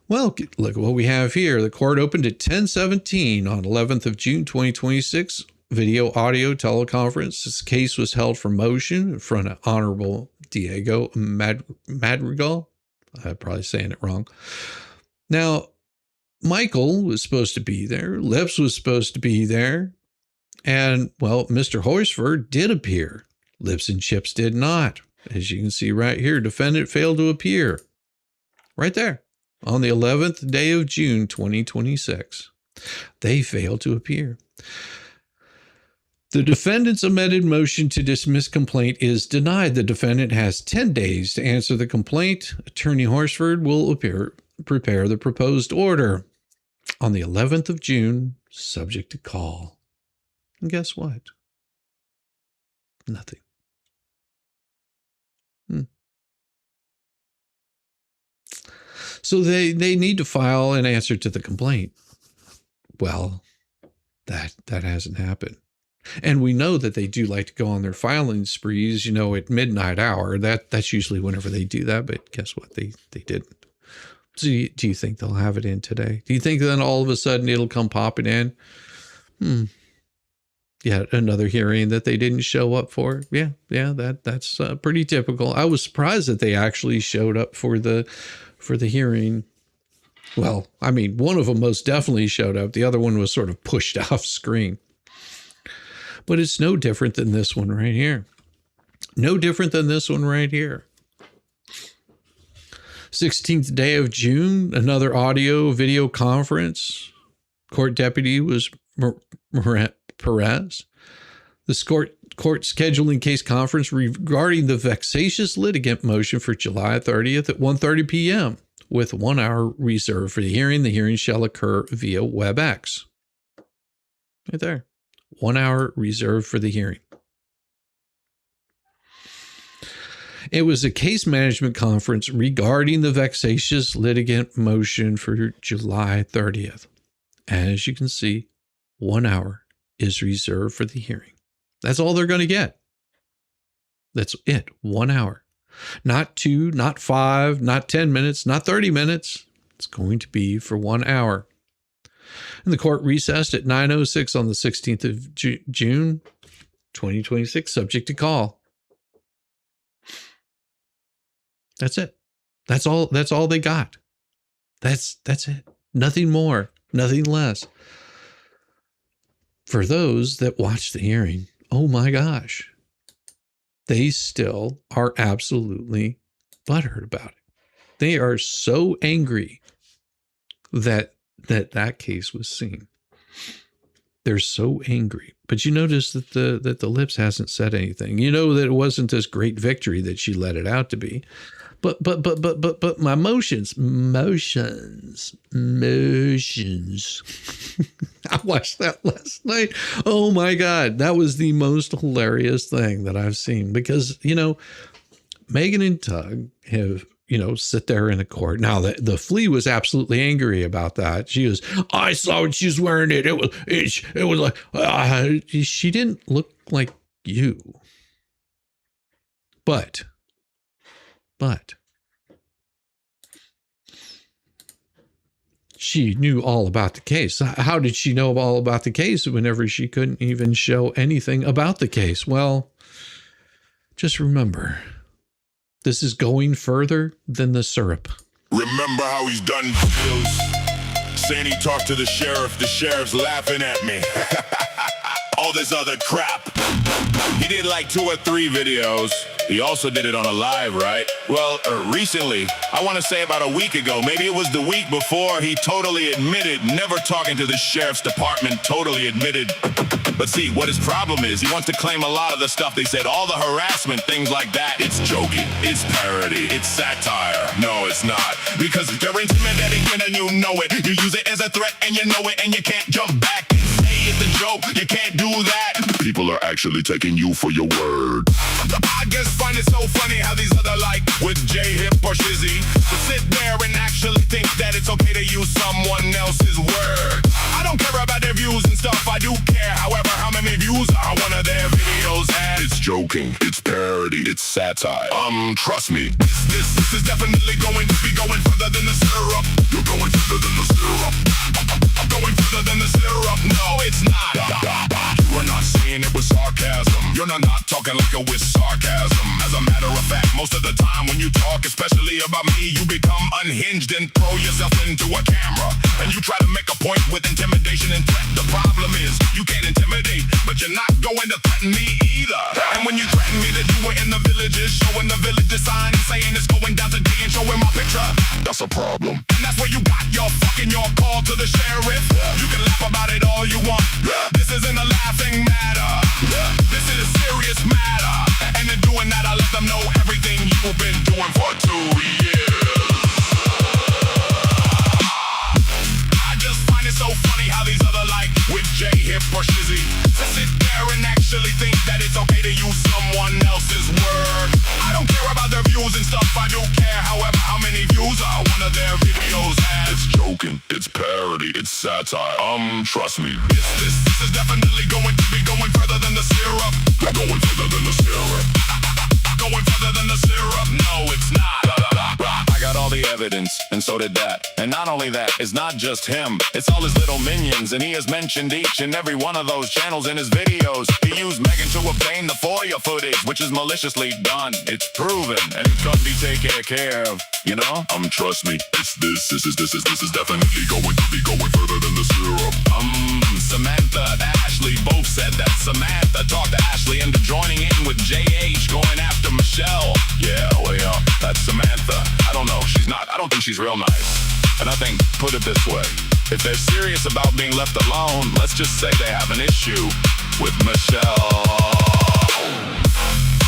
well, look at what we have here. The court opened at 10:17 on 11th of June, 2026. Video, audio, teleconference. This case was held for motion in front of Honorable Diego Madrigal. I'm probably saying it wrong. Now, Michael was supposed to be there. Lips was supposed to be there. And, well, Mr. Horsford did appear. Lips and Chips did not. As you can see right here, defendant failed to appear. Right there. On the 11th day of June, 2026. They failed to appear. The defendant's amended motion to dismiss complaint is denied. The defendant has 10 days to answer the complaint. Attorney Horsford will prepare the proposed order. on the 11th of June, subject to call. And guess what? Nothing. So they need to file an answer to the complaint. Well, that hasn't happened. And we know that they do like to go on their filing sprees, at midnight hour. That's usually whenever they do that. But guess what? They didn't. So do you think they'll have it in today? Do you think then all of a sudden it'll come popping in? Yeah, another hearing that they didn't show up for. Yeah, that's pretty typical. I was surprised that they actually showed up for the hearing. Well, I mean, one of them most definitely showed up. The other one was sort of pushed off screen. But it's no different than this one right here. No different than this one right here. 16th day of June, another audio video conference. Court deputy was Perez. The court scheduling case conference regarding the vexatious litigant motion for July 30th at 1:30 p.m. with 1 hour reserved for the hearing. The hearing shall occur via WebEx. Right there. 1 hour reserved for the hearing. It was a case management conference regarding the vexatious litigant motion for July 30th. As you can see, 1 hour is reserved for the hearing. That's all they're going to get. That's it. 1 hour. Not 2, not 5, not 10 minutes, not 30 minutes. It's going to be for 1 hour. And the court recessed at 9:06 on the 16th of June, 2026, subject to call. That's it. That's all they got. That's it. Nothing more, nothing less. For those that watched the hearing, oh my gosh, they still are absolutely butthurt about it. They are so angry that case was seen. They're so angry. But you notice that the lips hasn't said anything. You know that it wasn't this great victory that she let it out to be. But my motions. I watched that last night. Oh my God. That was the most hilarious thing that I've seen because, Megan and Tug have, sit there in the court. Now the flea was absolutely angry about that. She was, I saw when she was wearing it. It was like, she didn't look like you. But she knew all about the case. How did she know all about the case whenever she couldn't even show anything about the case? Well, just remember, this is going further than the syrup. Remember how he's done videos saying he talked to the sheriff's laughing at me. All this other crap. He did like 2 or 3 videos. He also did it on a live, right? Well, recently, I want to say about a week ago, maybe it was the week before, he totally admitted never talking to the sheriff's department, totally admitted. But see, what his problem is, he wants to claim a lot of the stuff they said, all the harassment, things like that. It's joking, it's parody, it's satire. No, it's not. Because you're intimidating and you know it. You use it as a threat and you know it and you can't jump back and say it's a joke. You can't do that. People are actually taking you for your word. I just find it so funny how these other with J-Hip or Shizzy to sit there and actually think that it's okay to use someone else's word. I don't care about their views and stuff, I do care. However, how many views are one of their videos had? It's joking, it's parody, it's satire. Trust me, this is definitely going to be going further than the syrup. You're going further than the syrup. I'm going further than the syrup. No, it's not. You are not saying it with sarcasm. You're not talking like it with sarcasm. As a matter of fact, most of the time when you talk, especially about me, you become unhinged and throw yourself into a camera. And you try to make a point with intimidation and threat. The problem is, you can't intimidate, but you're not going to threaten me either. And when you threaten me to do it in the villages, showing the villages sign and saying it's going down today and showing my picture, that's a problem. And that's where you got your call to the sheriff. You can laugh about it all you want. This isn't a laughing matter. This is a serious matter. And in doing that, I let them know everything you've been doing for 2 years. I just find it so or Shizzy to sit there and actually think that it's okay to use someone else's work. I don't care about their views and stuff, I do care, however, how many views one of their videos has. It's joking, it's parody, it's satire, trust me. This is definitely going to be going further than the syrup. Going further than the syrup. Going further than the syrup. No, it's not. I got all the evidence, and so did that. And not only that, it's not just him, it's all his little minions. And he has mentioned each and every one of those channels in his videos. He used Megan to obtain the FOIA footage, which is maliciously done. It's proven, and it can't be taken care of, you know? Trust me, this is definitely going to be going further than the syrup. Samantha and Ashley both said that Samantha talked Ashley into joining in with JH going after Michelle. Yeah, well, yeah, that's Samantha. I don't know, I don't think she's real nice. And I think, put it this way, if they're serious about being left alone, let's just say they have an issue with Michelle.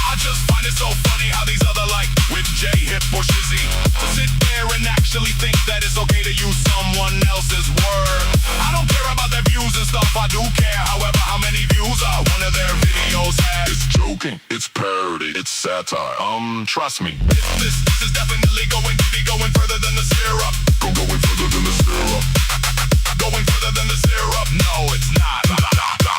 I just find it so funny how these other, like, with J-Hip or Shizzy, to sit there and actually think that it's okay to use someone else's work. I don't care about their views and stuff, I do care, however, how many views one of their videos has. It's joking, it's parody, it's satire, trust me. This is definitely going to be going further than the syrup. Going further than the syrup. Going further than the syrup. No, it's not.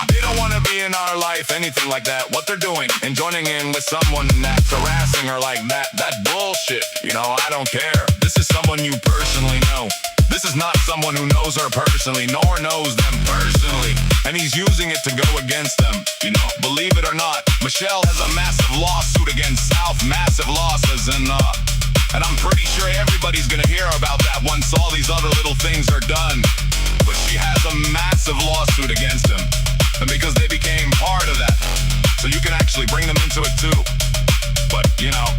They don't want to be in our life, anything like that. What they're doing and joining in with someone that's harassing her like that bullshit. You know, I don't care. This is someone you personally know. This is not someone who knows her personally, nor knows them personally. And he's using it to go against them. You know, believe it or not, Michelle has a massive lawsuit against South, massive losses, and I'm pretty sure everybody's gonna hear about that once all these other little things are done. But she has a massive lawsuit against him, and because they became part of that, so you can actually bring them into it too. But, you know,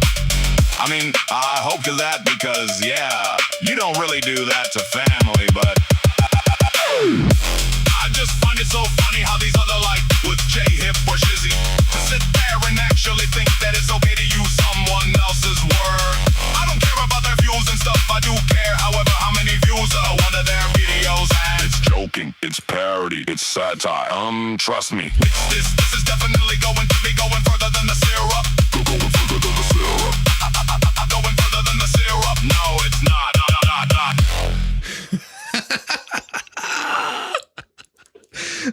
I mean, I hope to that because, yeah, you don't really do that to family, but I just find it so funny how these other, like, with J-Hip or Shizzy, to sit there and actually think that it's okay to use someone else's work. I don't care about their views and stuff, I do care, however, how many views one of their videos has. It's joking, it's parody, it's satire, trust me. This is definitely going to be going further than the syrup. Going further than the syrup. Going further than the syrup. No, it's not.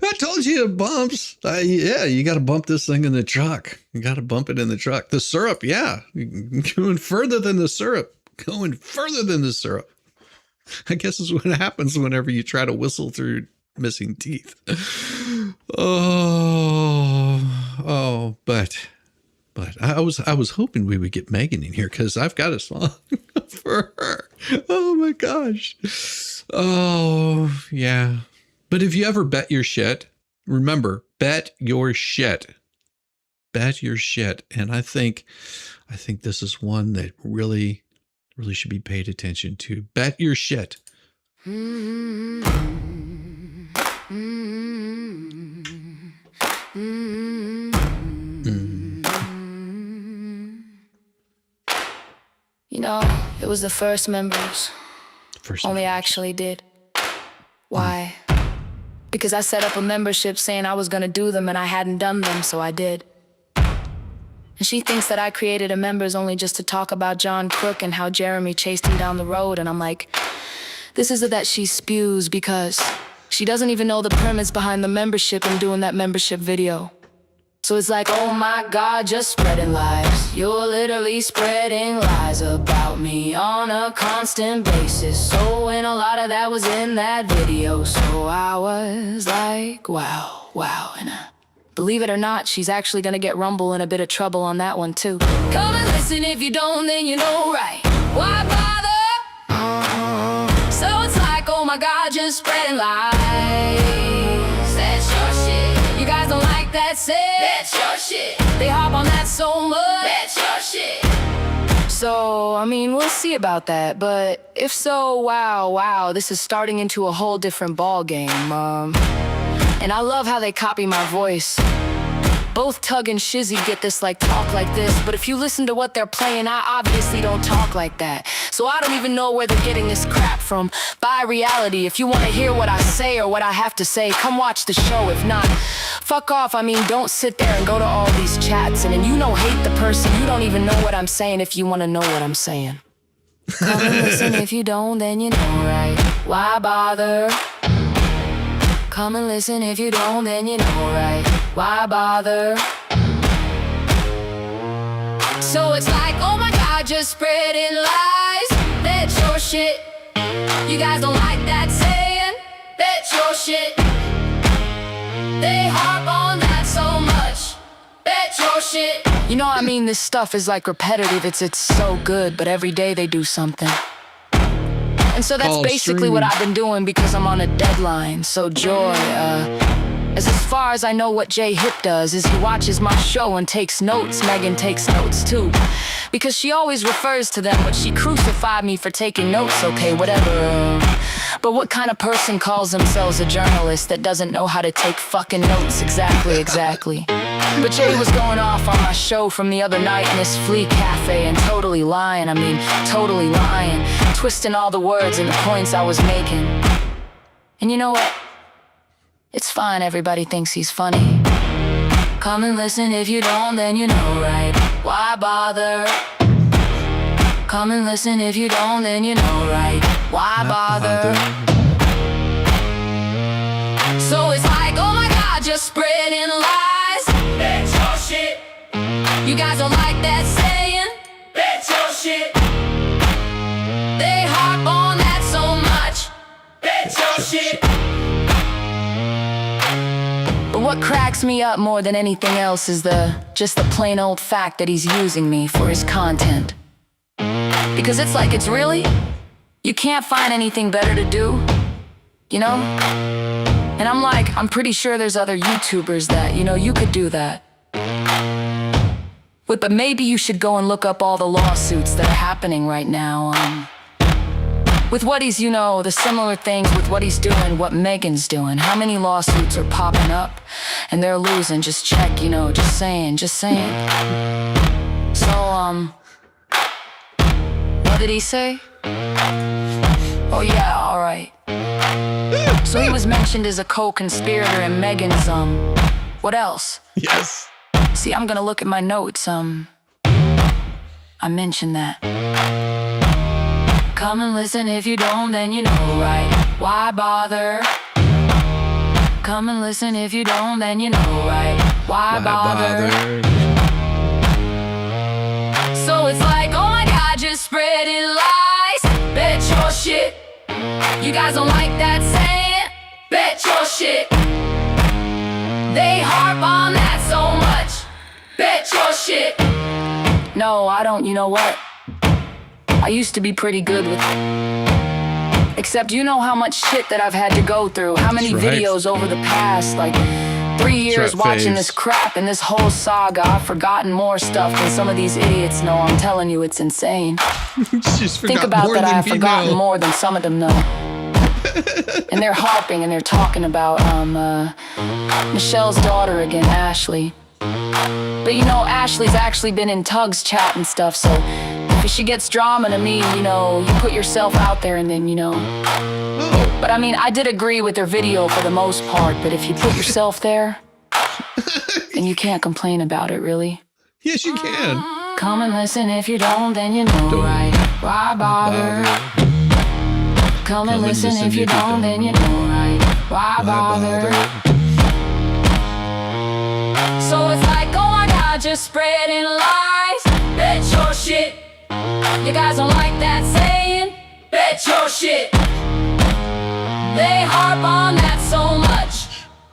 I told you it bumps. Yeah, you got to bump this thing in the truck. You got to bump it in the truck. The syrup, yeah. Going further than the syrup. Going further than the syrup. I guess is what happens whenever you try to whistle through missing teeth. But I was hoping we would get Megan in here because I've got a song for her. Oh my gosh. Oh yeah. But if you ever bet your shit, remember, bet your shit. Bet your shit. And I think this is one that really should be paid attention to. Bet your shit. You know, it was the first members. Only I actually did. Why? Because I set up a membership saying I was gonna do them and I hadn't done them, so I did. And she thinks that I created a members only just to talk about John Crook and how Jeremy chased him down the road, and I'm like, this is that she spews because she doesn't even know the premise behind the membership and doing that membership video. So it's like, oh my God, just spreading lies. You're literally spreading lies about me on a constant basis. So and a lot of that was in that video. So I was like, wow. And believe it or not, she's actually gonna get Rumble in a bit of trouble on that one too. Come and listen, if you don't, then you know right. Why bother? So it's like, oh my God, just spreading lies. That's your shit. You guys don't like that set. That's your shit. They hop on that so much. That's your shit. So, I mean, we'll see about that. But if so, wow, this is starting into a whole different ball game. And I love how they copy my voice. Both Tug and Shizzy get this like talk like this, but if you listen to what they're playing, I obviously don't talk like that. So I don't even know where they're getting this crap from. By reality, if you want to hear what I say or what I have to say, come watch the show. If not, fuck off. I mean, don't sit there and go to all these chats and you know hate the person. You don't even know what I'm saying if you want to know what I'm saying. Come and listen. If you don't, then you know, right? Why bother? Come and listen. If you don't, then you know, right? Why bother? So it's like, oh my God, just spreading lies. That's your shit. You guys don't like that saying? That's your shit. They harp on that so much. That's your shit. You know, I mean, this stuff is like repetitive. It's so good, but every day they do something. And so that's basically what I've been doing because I'm on a deadline. So Joy, as far as I know, what J Hip does is he watches my show and takes notes. Megan takes notes too, because she always refers to them, but she crucified me for taking notes. Okay, whatever. But what kind of person calls themselves a journalist that doesn't know how to take fucking notes? Exactly. But Jay was going off on my show from the other night in this flea cafe and totally lying, twisting all the words and the points I was making. And you know what? It's fine, everybody thinks he's funny. Come and listen. If you don't, then you know, right? Why bother? Come and listen. If you don't, then you know, right? Why bother? So it's like, oh my God, just spreading lies. That's your shit. You guys don't like that saying? That's your shit. They harp on that so much. That's your shit. But what cracks me up more than anything else is just the plain old fact that he's using me for his content. Because it's like, it's really, you can't find anything better to do, you know? And I'm like, I'm pretty sure there's other YouTubers that, you know, you could do that. But maybe you should go and look up all the lawsuits that are happening right now. With what he's, you know, the similar things with what he's doing, what Megan's doing. How many lawsuits are popping up and they're losing? Just check, you know, just saying. So, what did he say? Oh yeah, alright. So he was mentioned as a co-conspirator in Megan's, what else? Yes. See, I'm gonna look at my notes, I mentioned that. Come and listen. If you don't, then you know, right? Why bother? Come and listen. If you don't, then you know, right? Why bother? So it's like, oh my God, just spreading lies. Bet your shit. You guys don't like that saying? Bet your shit. They harp on that so much. Bet your shit. No, I don't. You know what? I used to be pretty good with it. Except you know how much shit that I've had to go through. How many videos over the past, like, 3 years watching this crap and this whole saga. I've forgotten more stuff than some of these idiots know. I'm telling you, it's insane. Think about that. I've forgotten more than some of them know. And they're harping and they're talking about Michelle's daughter again, Ashley. But you know, Ashley's actually been in Tug's chat and stuff, so if she gets drama to me, you know, you put yourself out there and then, you know. But I mean, I did agree with their video for the most part, but if you put yourself there, then you can't complain about it, really. Yes, you can. Come and listen. If you don't, then you know, right? Why bother? Come and listen. If you don't, then you know, right? Why bother? So it's like, oh my God, just spreading lies. Bet your shit. You guys don't like that saying? Bet your shit. They harp on that so much.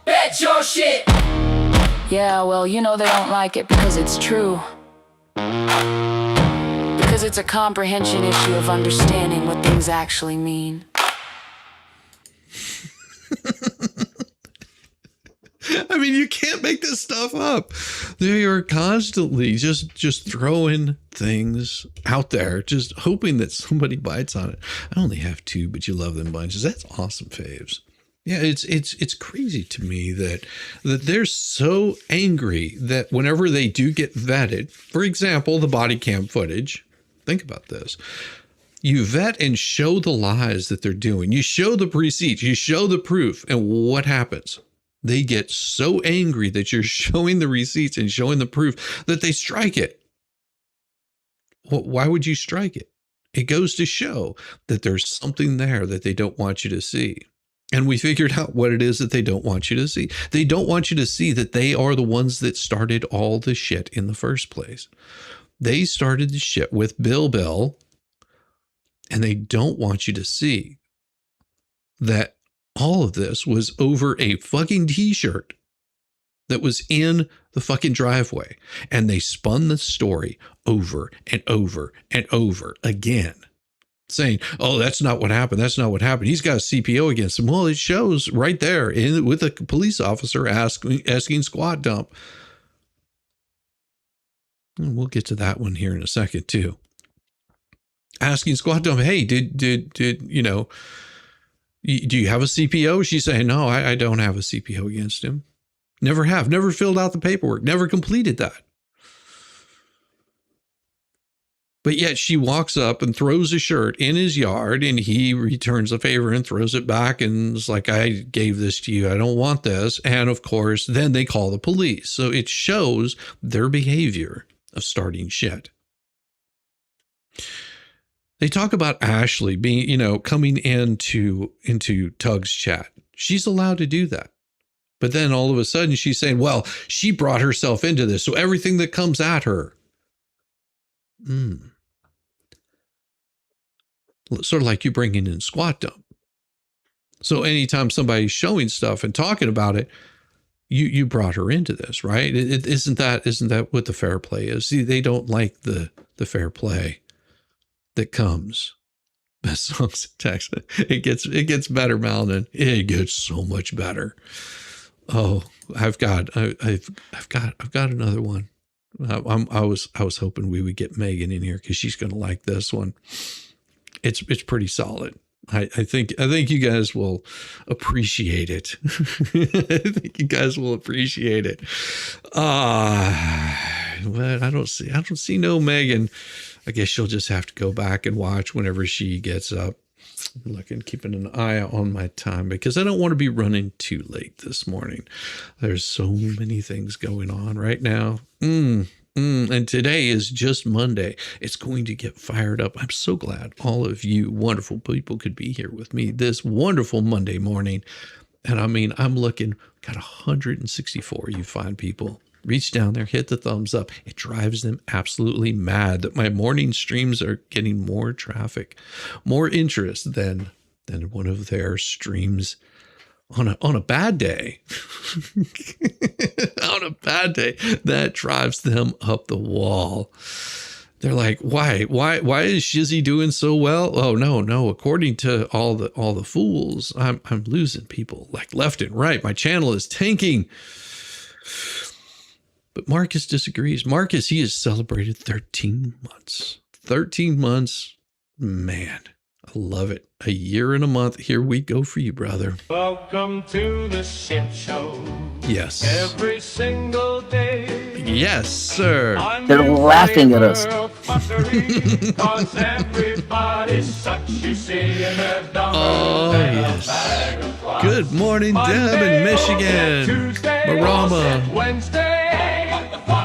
Bet your shit. Yeah, well, you know they don't like it because it's true. Because it's a comprehension issue of understanding what things actually mean. I mean, you can't make this stuff up. They are constantly just throwing things out there, just hoping that somebody bites on it. I only have two, but you love them bunches. That's awesome, Faves. Yeah, it's crazy to me that they're so angry that whenever they do get vetted, for example, the body cam footage, think about this. You vet and show the lies that they're doing. You show the receipts, you show the proof, and what happens? They get so angry that you're showing the receipts and showing the proof that they strike it. Well, why would you strike it? It goes to show that there's something there that they don't want you to see. And we figured out what it is that they don't want you to see. They don't want you to see that they are the ones that started all the shit in the first place. They started the shit with Bill, and they don't want you to see that all of this was over a fucking t-shirt that was in the fucking driveway. And they spun the story over and over and over again, saying, oh, that's not what happened. That's not what happened. He's got a CPO against him. Well, it shows right there with a police officer asking squat dump. And we'll get to that one here in a second too. Asking squat dump, hey, did you know, do you have a CPO? She's saying, no, I don't have a CPO against him. Never have. Never filled out the paperwork. Never completed that. But yet she walks up and throws a shirt in his yard, and he returns the favor and throws it back and is like, I gave this to you. I don't want this. And of course, then they call the police. So it shows their behavior of starting shit. They talk about Ashley being, you know, coming into Tug's chat. She's allowed to do that. But then all of a sudden she's saying, well, she brought herself into this. So everything that comes at her. Sort of like you bringing in squat dump. So anytime somebody's showing stuff and talking about it, you brought her into this, right? Isn't that what the fair play is? See, they don't like the fair play that comes. Best songs in Texas. It gets better, Malden. It gets so much better. Oh, I've got another one. I was hoping we would get Megan in here because she's going to like this one. It's pretty solid. I think you guys will appreciate it. I think you guys will appreciate it. But I don't see no Megan. I guess she'll just have to go back and watch whenever she gets up. I'm looking, keeping an eye on my time because I don't want to be running too late this morning. There's so many things going on right now. And today is just Monday. It's going to get fired up. I'm so glad all of you wonderful people could be here with me this wonderful Monday morning. And I mean, I'm looking, got 164 you fine people. Reach down there, hit the thumbs up. It drives them absolutely mad that my morning streams are getting more traffic, more interest than one of their streams on a bad day. On a bad day, that drives them up the wall. They're like, why is Shizzy doing so well? Oh no. According to all the fools, I'm losing people like left and right. My channel is tanking. But Marcus disagrees. Marcus, he has celebrated 13 months. 13 months. Man, I love it. A year and a month. Here we go for you, brother. Welcome to the shit show. Yes. Every single day. Yes, sir. They're laughing at us. Cause everybody's such you see in their Oh, yes. Good morning, Deb in Michigan. Marama. Wednesday.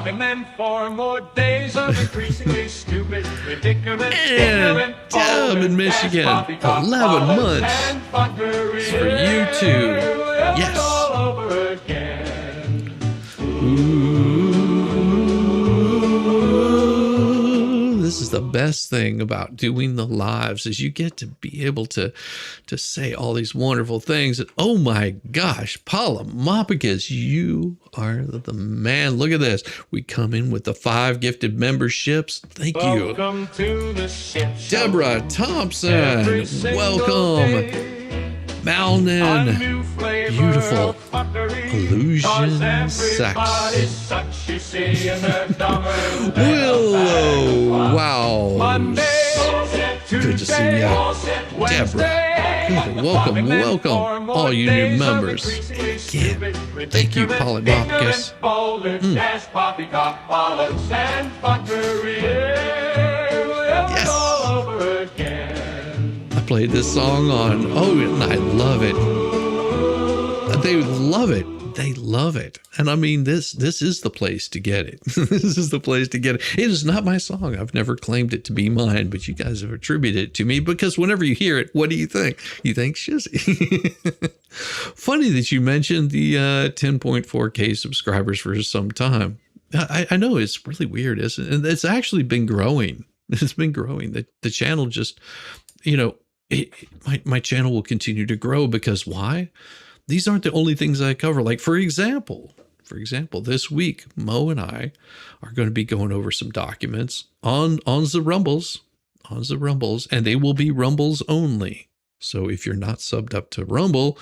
And then 4 more days of increasingly stupid, ridiculous, And Deb in Michigan. 11 months. For you too. Yes. All over again. This is the best thing about doing the lives is you get to be able to say all these wonderful things. And oh my gosh, Polymophicus, you are the man. Look at this. We come in with the 5 gifted memberships. Thank you. Welcome to the shit show. Deborah Thompson, welcome. Malnin, beautiful illusion sex. Willow, wow. Good to see you. Deborah, welcome, all you new members. Yeah. Thank you, Polymopicus. I played this song on, and I love it. They love it. They love it. And I mean, this is the place to get it. This is the place to get it. It is not my song. I've never claimed it to be mine, but you guys have attributed it to me because whenever you hear it, what do you think? You think Shizzy. Funny that you mentioned the 10.4K subscribers for some time. I know it's really weird, isn't it? And it's actually been growing. It's been growing. The channel just, my channel will continue to grow because why? These aren't the only things I cover. Like, for example, this week, Mo and I are going to be going over some documents on the Rumbles, and they will be Rumbles only. So if you're not subbed up to Rumble,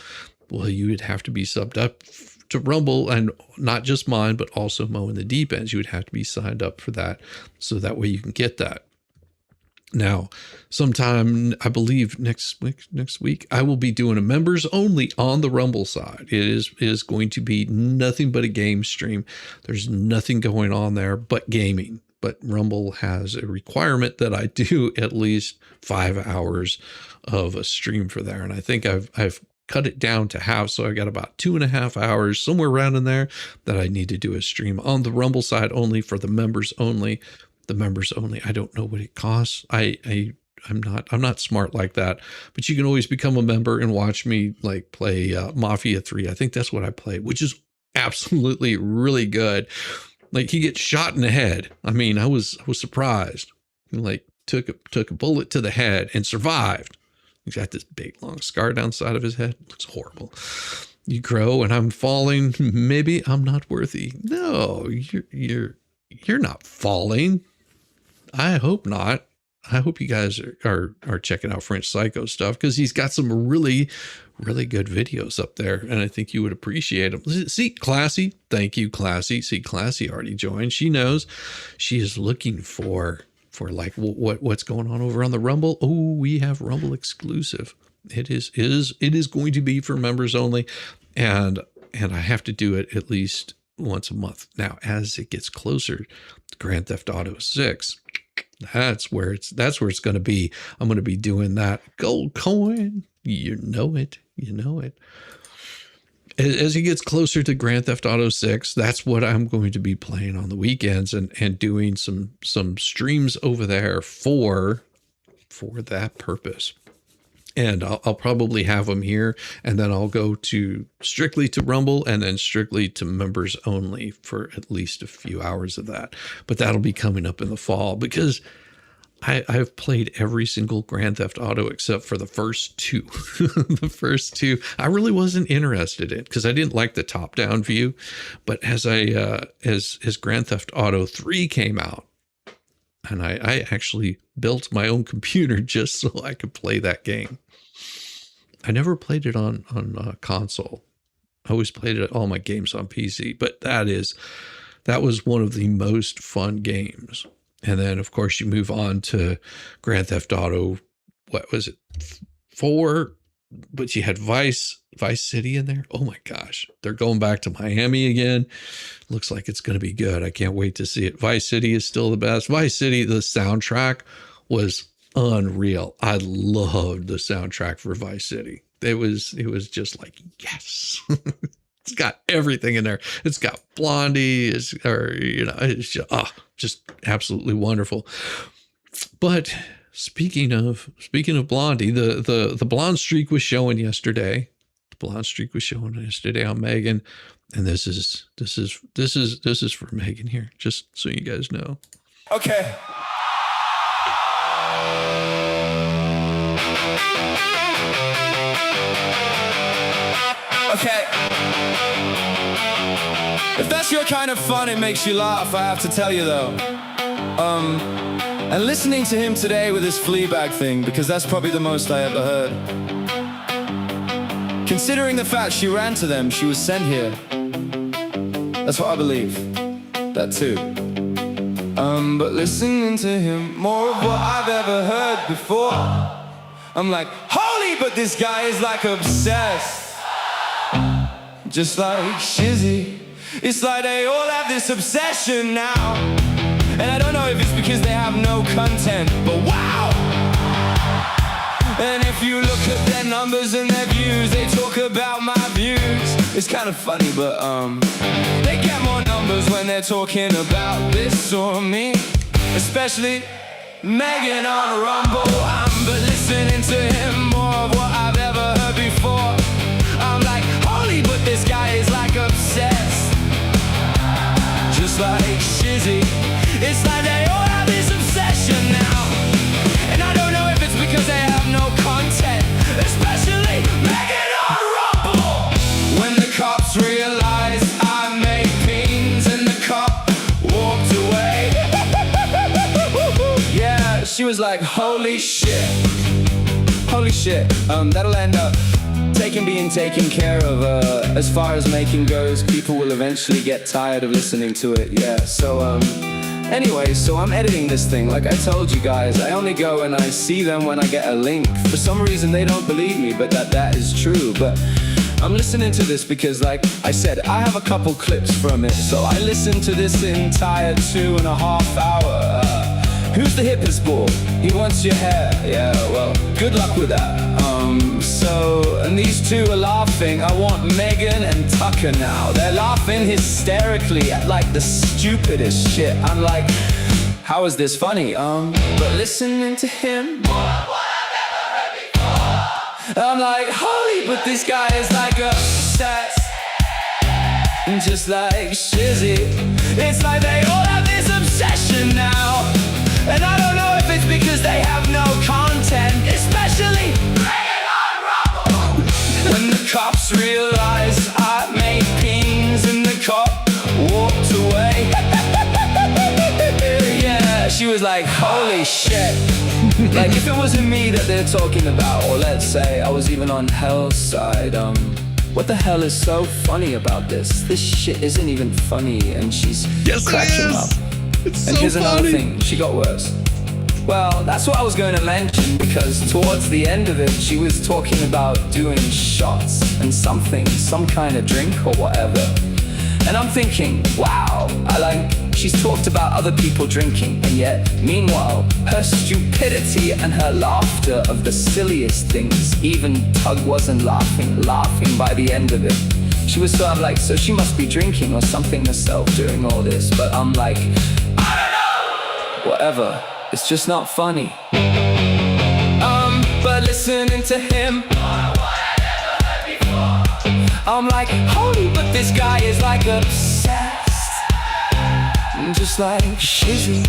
well, you would have to be subbed up to Rumble, and not just mine, but also Mo and the Deep Ends. You would have to be signed up for that, so that way you can get that. Now, sometime, I believe next week, I will be doing a members only on the Rumble side. It is going to be nothing but a game stream. There's nothing going on there but gaming. But Rumble has a requirement that I do at least 5 hours of a stream for there. And I think I've cut it down to half. So I got about 2.5 hours, somewhere around in there, that I need to do a stream on the Rumble side only for the members only. The members only. I don't know what it costs. I'm not smart like that, but you can always become a member and watch me like play Mafia 3. I think that's what I played, which is absolutely really good. Like, he gets shot in the head. I mean, I was surprised. He like took a bullet to the head and survived. He's got this big long scar down the side of his head. It looks horrible. You grow and I'm falling. Maybe I'm not worthy. No, you're not falling. I hope not. I hope you guys are checking out French Psycho stuff, because he's got some really, really good videos up there, and I think you would appreciate them. See, Classy, thank you, Classy. See, Classy already joined. She knows. She is looking for like what's going on over on the Rumble. Oh, we have Rumble exclusive. It is going to be for members only, and I have to do it at least once a month. Now, as it gets closer to Grand Theft Auto 6, that's where it's going to be. I'm going to be doing that gold coin. You know it. As it gets closer to Grand Theft Auto 6, that's what I'm going to be playing on the weekends and doing some streams over there for that purpose. And I'll probably have them here, and then I'll go strictly to Rumble and then strictly to members only for at least a few hours of that. But that'll be coming up in the fall, because I've played every single Grand Theft Auto except for the first two. The first two I really wasn't interested in, because I didn't like the top-down view. But as Grand Theft Auto 3 came out, and I actually built my own computer just so I could play that game. I never played it on console. I always played all my games on PC, but that was one of the most fun games. And then, of course, you move on to Grand Theft Auto, what was it, 4? But you had Vice City in there. Oh my gosh, they're going back to Miami again. Looks like it's going to be good. I can't wait to see it. Vice City is still the best. Vice City, the soundtrack was unreal. I loved the soundtrack for Vice City. It was just like, yes. It's got everything in there. It's got Blondie. It's just absolutely wonderful. But Speaking of Blondie, the blonde streak was showing yesterday. The blonde streak was showing yesterday on Megan, and this is for Megan here, just so you guys know. Okay. Okay. If that's your kind of fun, it makes you laugh, I have to tell you though. And listening to him today with his Fleabag thing, because that's probably the most I ever heard. Considering the fact she ran to them, she was sent here. That's what I believe. That too. But listening to him, more of what I've ever heard before, I'm like, holy but this guy is like obsessed. Just like Shizzy. It's like they all have this obsession now. And I don't know if it's because they have no content, but wow! And if you look at their numbers and their views, they talk about my views. It's kind of funny, but they get more numbers when they're talking about this or me. Especially Megan on Rumble. But listening to him more of what I've ever heard before. I'm like, holy, but this guy is like obsessed. Just like Shizzy. It's like they all have this obsession now. And I don't know if it's because they have no content. Especially Megan on Rumble. When the cops realize I made beans and the cop walked away. Yeah, she was like, holy shit. Holy shit, that'll end up being taken care of. As far as making goes, people will eventually get tired of listening to it. Yeah, so anyway, so I'm editing this thing. Like I told you guys, I only go and I see them when I get a link. For some reason they don't believe me, but that is true. But I'm listening to this because, like I said, I have a couple clips from it. So I listened to this entire 2.5 hours. Who's the hippest ball? He wants your hair. Yeah, well, good luck with that. And these two are laughing. I want Megan and Tucker now. They're laughing hysterically at like the stupidest shit. I'm like, how is this funny? But listening to him, I'm like, holy, but this guy is like obsessed. Just like Shizzy. It's like they all have this obsession now. And I don't know if it's because they have no content. Especially Megan on Rumble. When the cops realize I made beans and the cop walked away. Yeah, she was like, holy shit. Like if it wasn't me that they're talking about, or let's say I was even on Hell's side, what the hell is so funny about this? This shit isn't even funny, and she's cracking up. It's and so here's another funny. thing, she got worse. Well, that's what I was going to mention, because towards the end of it, she was talking about doing shots and something, some kind of drink or whatever. And I'm thinking, wow, she's talked about other people drinking, and yet, meanwhile, her stupidity and her laughter of the silliest things, even Tug wasn't laughing by the end of it. She was sort of like, so she must be drinking or something herself during all this, but I'm like, I don't know! Whatever, it's just not funny. But listening to him, I'm like, holy, but this guy is like obsessed. Just like Shizzy.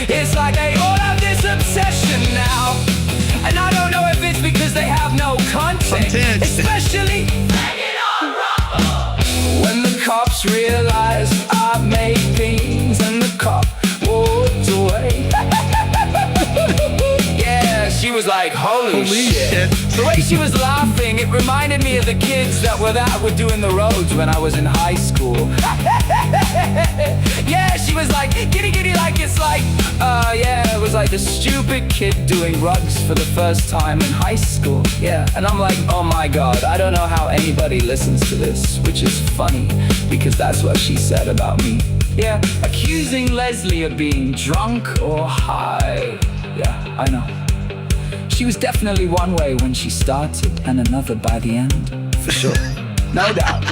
It's like they all have this obsession now. And I don't know if it's because they have no content. Especially Megan on Rumble. When the cops realize I made beans and the cop walked away. Yeah, she was like, holy shit. The way she was laughing, it reminded me of the kids that were doing the roads when I was in high school. Yeah, she was like, giddy giddy, like it's like, yeah, it was like the stupid kid doing rugs for the first time in high school. Yeah, and I'm like, oh my god, I don't know how anybody listens to this, which is funny, because that's what she said about me. Yeah, accusing Leslie of being drunk or high. Yeah, I know. She was definitely one way when she started and another by the end, for sure. No doubt.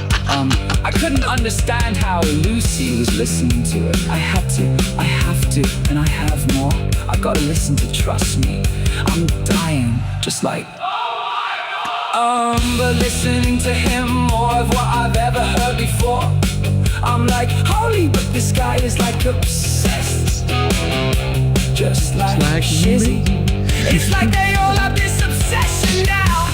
I couldn't understand how Lucy was listening to it. I have to, and I have more. I gotta listen to Trust Me. I'm dying, just like. But listening to him, more of what I've ever heard before. I'm like, holy, but this guy is like obsessed. Just like Shizzy. It's like they all have this obsession now.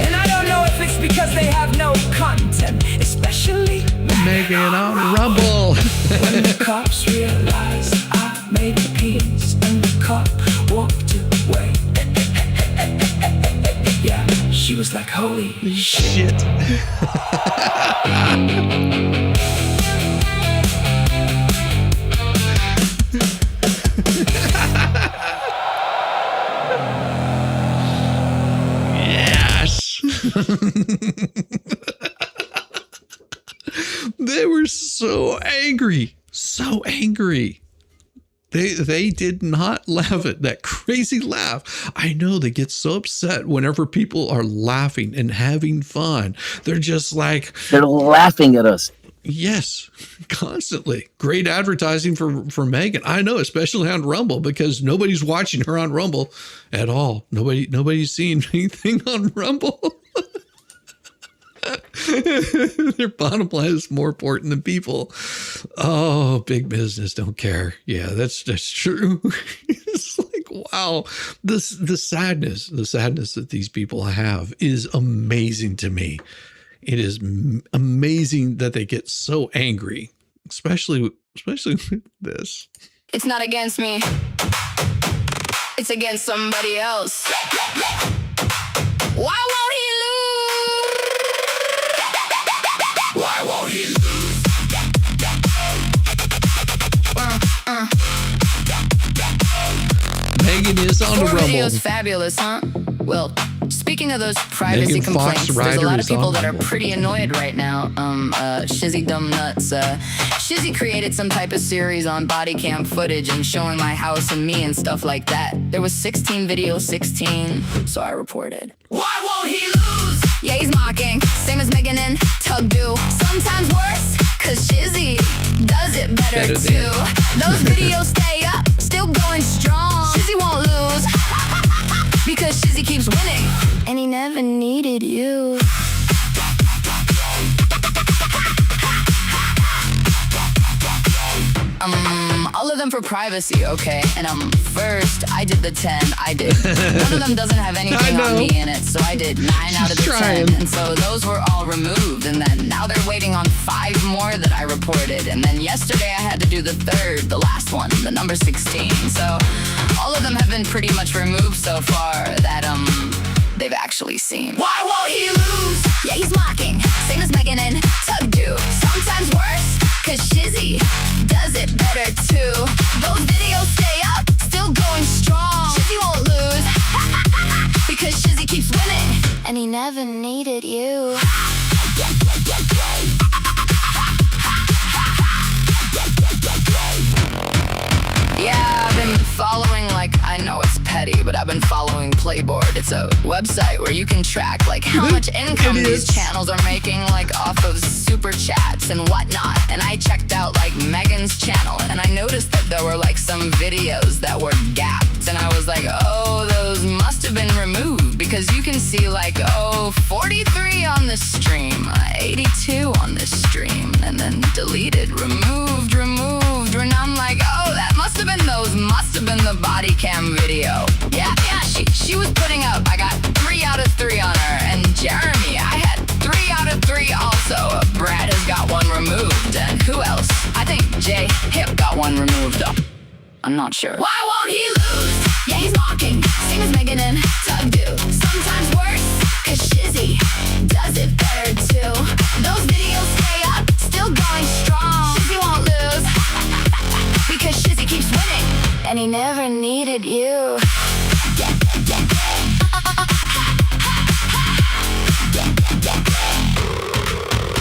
And I don't know if it's because they have no content. Especially Megan on Rumble. when the cops realize I made peace and the cop walked away. Yeah, she was like, holy shit. Yeah. They were so angry. So angry. They did not laugh at that crazy laugh. I know they get so upset whenever people are laughing and having fun. They're just like, they're laughing at us. Yes, constantly. Great advertising for Megan. I know, especially on Rumble, because nobody's watching her on Rumble at all. Nobody's seeing anything on Rumble. Their bottom line is more important than people. Oh, big business don't care. Yeah, that's true. It's like, wow, the sadness that these people have is amazing to me. It is amazing that they get so angry, especially with this. It's not against me. It's against somebody else. Why won't he lose? Why won't he lose? Megan is on the Your Rumble. video's fabulous, huh? Well, speaking of those privacy Megan complaints, Fox there's a lot of Ryder is people on that are Rumble. pretty annoyed right now. Shizzy Dumb Nuts. Shizzy created some type of series on body cam footage and showing my house and me and stuff like that. There was 16 videos, 16, so I reported. Why won't he lose? Yeah, he's mocking, same as Megan and Tug do. Sometimes worse, cause Shizzy does it better Better too. than- Those videos stay up, still going strong. Shizzy won't lose, because Shizzy keeps winning. And he never needed you. All of them for privacy, okay? And first, I did the 10, I did. One of them doesn't have anything know. on me in it, so I did 9 out of the 10. And so those were all removed, and then now they're waiting on 5 more that I reported. And then yesterday I had to do the third, the last one, the number 16. So all of them have been pretty much removed so far that, they've actually seen. Why won't he lose? Yeah, he's mocking, same as Megan and Tug do. Sometimes worse, cause Shizzy does it better too. Those videos stay up, still going strong. Shizzy won't lose, because Shizzy keeps winning. And he never needed you. Yeah, I've been following, like, I know it's petty, but I've been following Playboard. It's a website where you can track, like, how much income these channels are making, like, off of super chats and whatnot. And I checked out, like, Megan's channel, and I noticed that there were, like, some videos that were gapped. And I was like, oh, those must have been removed, because you can see, like, 43 on this stream, 82 on this stream, and then deleted, removed, and I'm like, oh, that must have been the body cam video. Yeah, she was putting up, I got 3 out of 3 on her, and Jeremy, I had 3 out of 3 also. Brad has got 1 removed, and who else? I think Jay Hip got 1 removed. I'm not sure. Why won't he lose? Yeah, he's mocking, same as Megan and Tug do. Sometimes worse, cause Shizzy does it better too. Those videos stay up, still going strong. Shizzy won't lose, because Shizzy keeps winning. And he never needed you.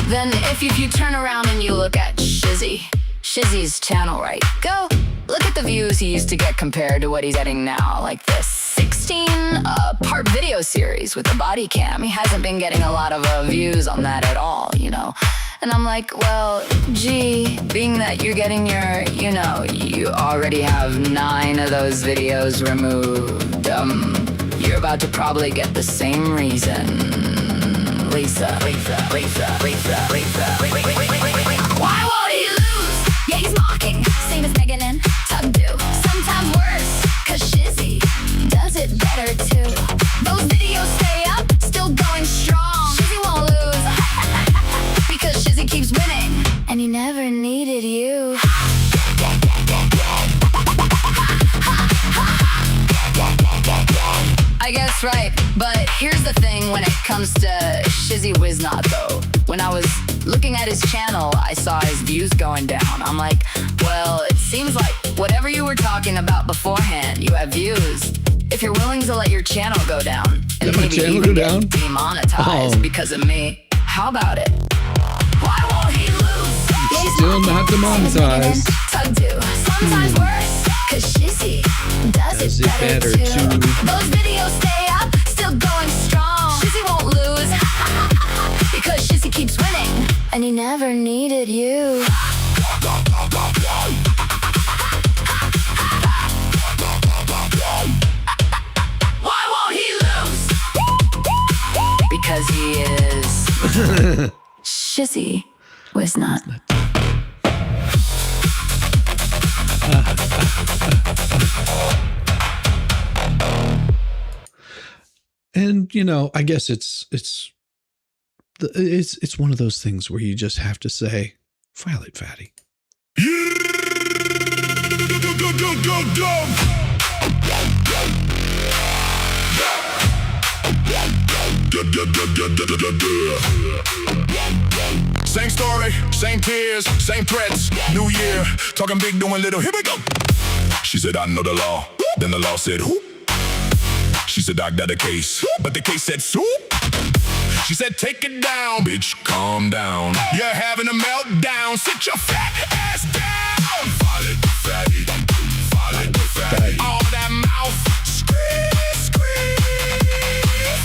Then if you turn around and you look at Shizzy's channel, right? Go look at the views he used to get compared to what he's getting now. Like this 16-part video series with the body cam. He hasn't been getting a lot of views on that at all, you know. And I'm like, well, gee, being that you're getting your, you know, you already have 9 of those videos removed, you're about to probably get the same reason. Lisa. Why won't he lose? Yeah, he's mocking, same as Megan and Tug do. Sometimes worse, cause Shizzy does it better too. Those videos stay up, still going strong. Shizzy won't lose, because Shizzy keeps winning. And he never needed you. I guess right, but here's the thing when it comes to Shizzywhiznut though. When I was looking at his channel, I saw his views going down. I'm like, well, it seems like whatever you were talking about beforehand, you have views. If you're willing to let your channel go down and Let my maybe channel even go get down? demonetized Oh. because of me, how about it? Why won't he lose? Still not demonetized. Tug do. Sometimes worse, cause Shizzy does Does it better too. Those videos stay up, still going strong. Shizzy won't lose because Shizzy keeps winning, and he never needed you. Why won't he lose? Because he is Shizzywhiznut. And you know, I guess it's one of those things where you just have to say, "File it, fatty." Same story, same tears, same threats. New year, talking big, doing little. Here we go. She said, I know the law. Then the law said, who? She said, I got a case. But the case said, soup. She said, take it down, bitch, calm down. You're having a meltdown. Sit your fat ass down. File it, fatty. File it, fatty. All that mouth. Scream, scream.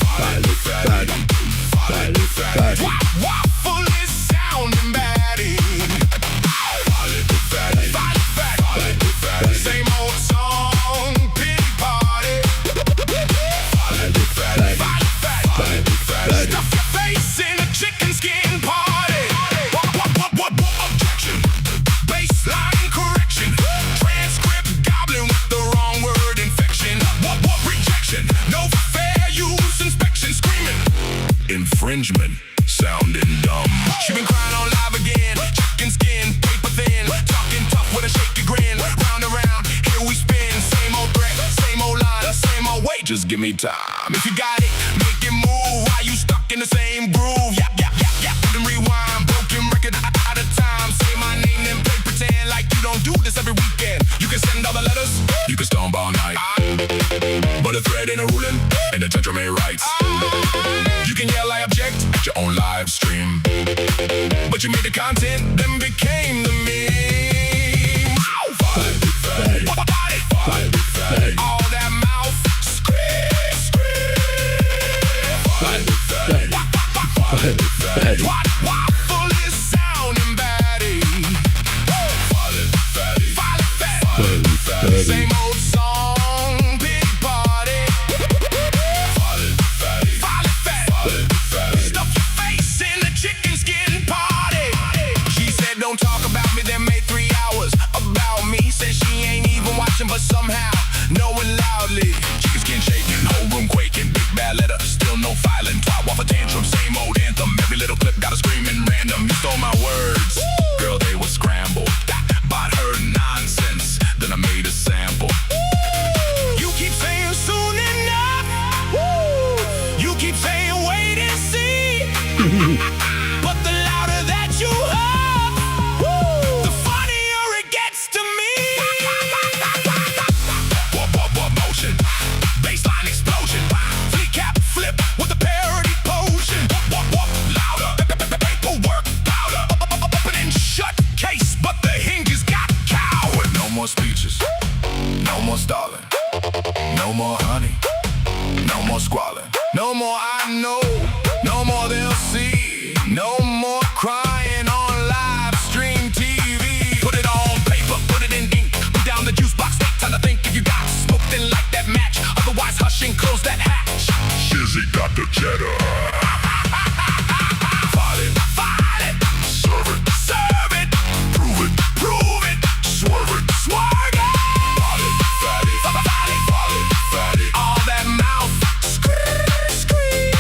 File it, fatty. File it, fatty. Waffle is sounding batty. File it, fatty. File it, fatty. File it, fatty. Same old song, pity party. File it, fatty. File it, fatty. File it, fatty. Stuff your face in a chicken skin party. What objection? Baseline correction. Transcript goblin with the wrong word infection. What rejection? No fair use inspection. Screaming infringement. Sounding dumb. She been crying on live again. Chicken skin, paper thin. Talking tough with a shaky grin. Round and round, here we spin. Same old threat, same old line, same old way. Just give me time. If you got it, make it move. Why you stuck in the same groove? Yap, yap, yap, yap. Then rewind. Broken record out of time. Say my name, then play pretend like you don't do this every weekend. You can send all the letters. You can stomp all night. But a thread ain't a ruling, and the tetra may writes. You can yell, I object at your own live stream. But you made the content, then became the meme. File it, fatty. File it, fatty. All that mouth. Scream, scream. File it, fatty. File it, fatty. Waffle is sounding batty. File it, fatty. File it, fatty. File it, fatty. Same old song, pity party. File it, fatty. File it, fatty. Stuff your face in the chicken skin party. She said, don't talk about me, then made 3 hours about me. Said she ain't even watching, but somehow knowing loudly. Chicken skin shaking, whole room quaking. Big bad letter, still no filing. Twat waffle tantrum, same old anthem. Every little clip got a screaming random. You stole my words, girl, they were scrambled. Bought her nonsense, then I made a sample. You keep saying soon enough. You keep saying wait and see. But the louder that you huff, the funnier it gets to me. What motion? Baseline explosion. Flea cap flip with the parody potion. What louder? Paperwork louder. Open and shut case, but the hinges got coward. No more speeches. No more stalling. No more honey. No more squalling. No more I know. No more they'll see. No more crying on live stream TV. Put it on paper, put it in ink. Put down the juice box, take time to think. If you got smoke, then light that match. Otherwise, hush and close that hatch. Shizzy got the cheddar. File it, file it. Serve it, serve it. Prove it, prove it. Swerve it, swerve it. File it, fatty. File it, file it, fatty. All that mouth. Scream, scream.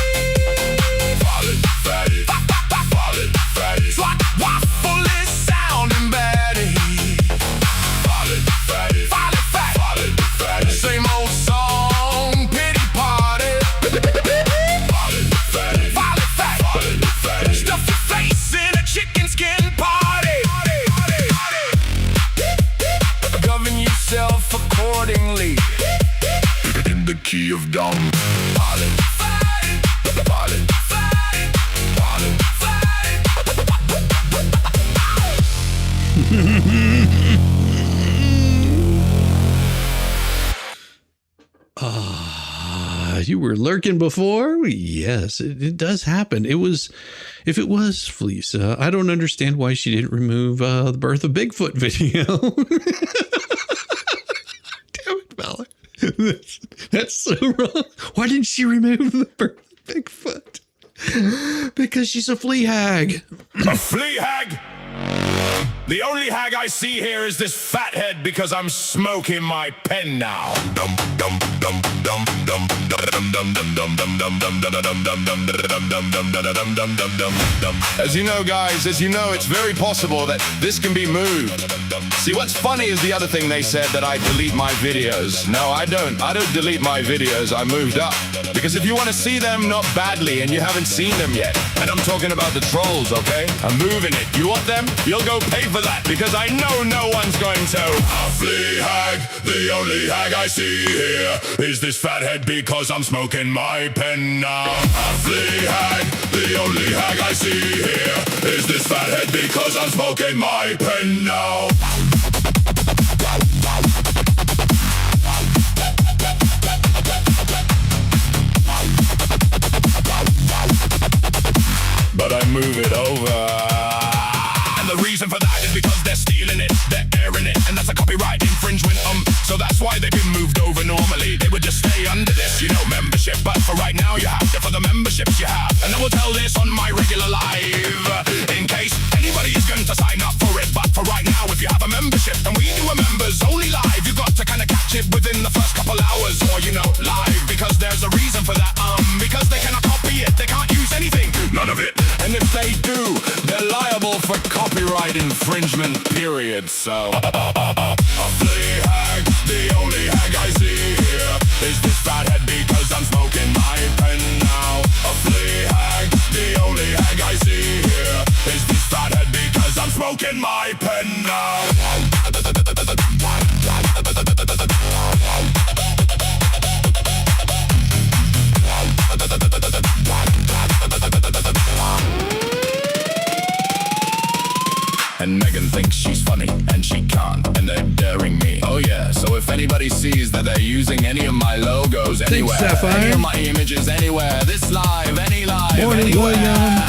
File it, fatty. File it, fatty. Swat, waffle is sounding batty. File it, fatty. File it, fatty. File it, fatty. Same old song, pity party. File it, fatty. were lurking before. Yes, it does happen. If it was Fleece, I don't understand why she didn't remove the birth of Bigfoot video. Damn it, Bella. That's so wrong. Why didn't she remove the birth of Bigfoot? Because she's a flea hag. A flea hag? The only hag I see here is this fathead because I'm smoking my pen now. As you know, guys, it's very possible that this can be moved. See, what's funny is the other thing they said, that I delete my videos. No, I don't. I don't delete my videos. I moved up. Because if you want to see them, not badly, and you haven't seen them yet, and I'm talking about the trolls, okay? I'm moving it. You want them? You'll go pay for that, because I know no one's going to. A flea hag, the only hag I see here is this fathead because I'm smoking my pen now. A flea hag, the only hag I see here is this fathead because I'm smoking my pen now. But I move it over. And the reason for that is because they're stealing it, they're airing it, and that's a copyright infringement. So that's why they've been moved over. Normally they would just stay under this, membership. But for right now, you have to, for the memberships you have. And I will tell this on my regular live, in case anybody is going to sign up for it. But for right now, if you have a membership, and we do a members only live, you got to kind of catch it within the first couple hours, or live, because there's a reason for that. Because they cannot copy it, they can't use anything, none of it. And if they do, they're liable for copyright infringement, period. So a flea hag, the only hag I see here is this fathead because I'm smoking my pen now. A flea hag, the only hag I see here is this fathead because I'm smoking my pen now. And Megan thinks she's funny, and she can't, and they're daring me. Oh yeah, so if anybody sees that they're using any of my logos anywhere, any of my images anywhere, this live, any live, Morning, anywhere, William.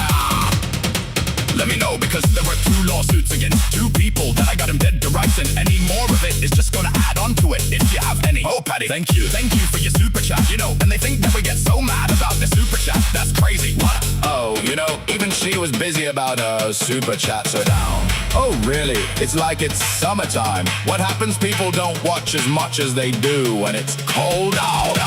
let me know, because there were 2 lawsuits against 2 people that I got them dead to rights, and any more of it is just gonna add on to it if you have any. Oh, Patty, thank you for your super chat, and they think that we get so mad about the super chat. That's crazy. What? Oh, even she was busy about her super chats are down. Oh, really? It's like it's summertime. What happens? People don't watch as much as they do when it's cold out.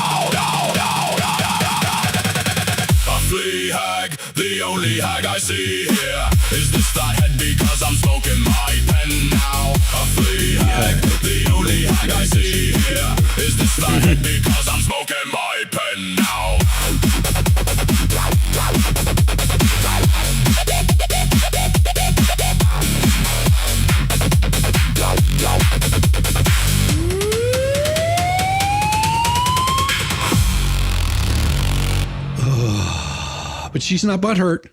A flea hag, the only hag I see here is this fathead because I'm smoking my pen now. A flea hag, the only hag I see here is this fathead because I'm smoking my pen now. But she's not butthurt.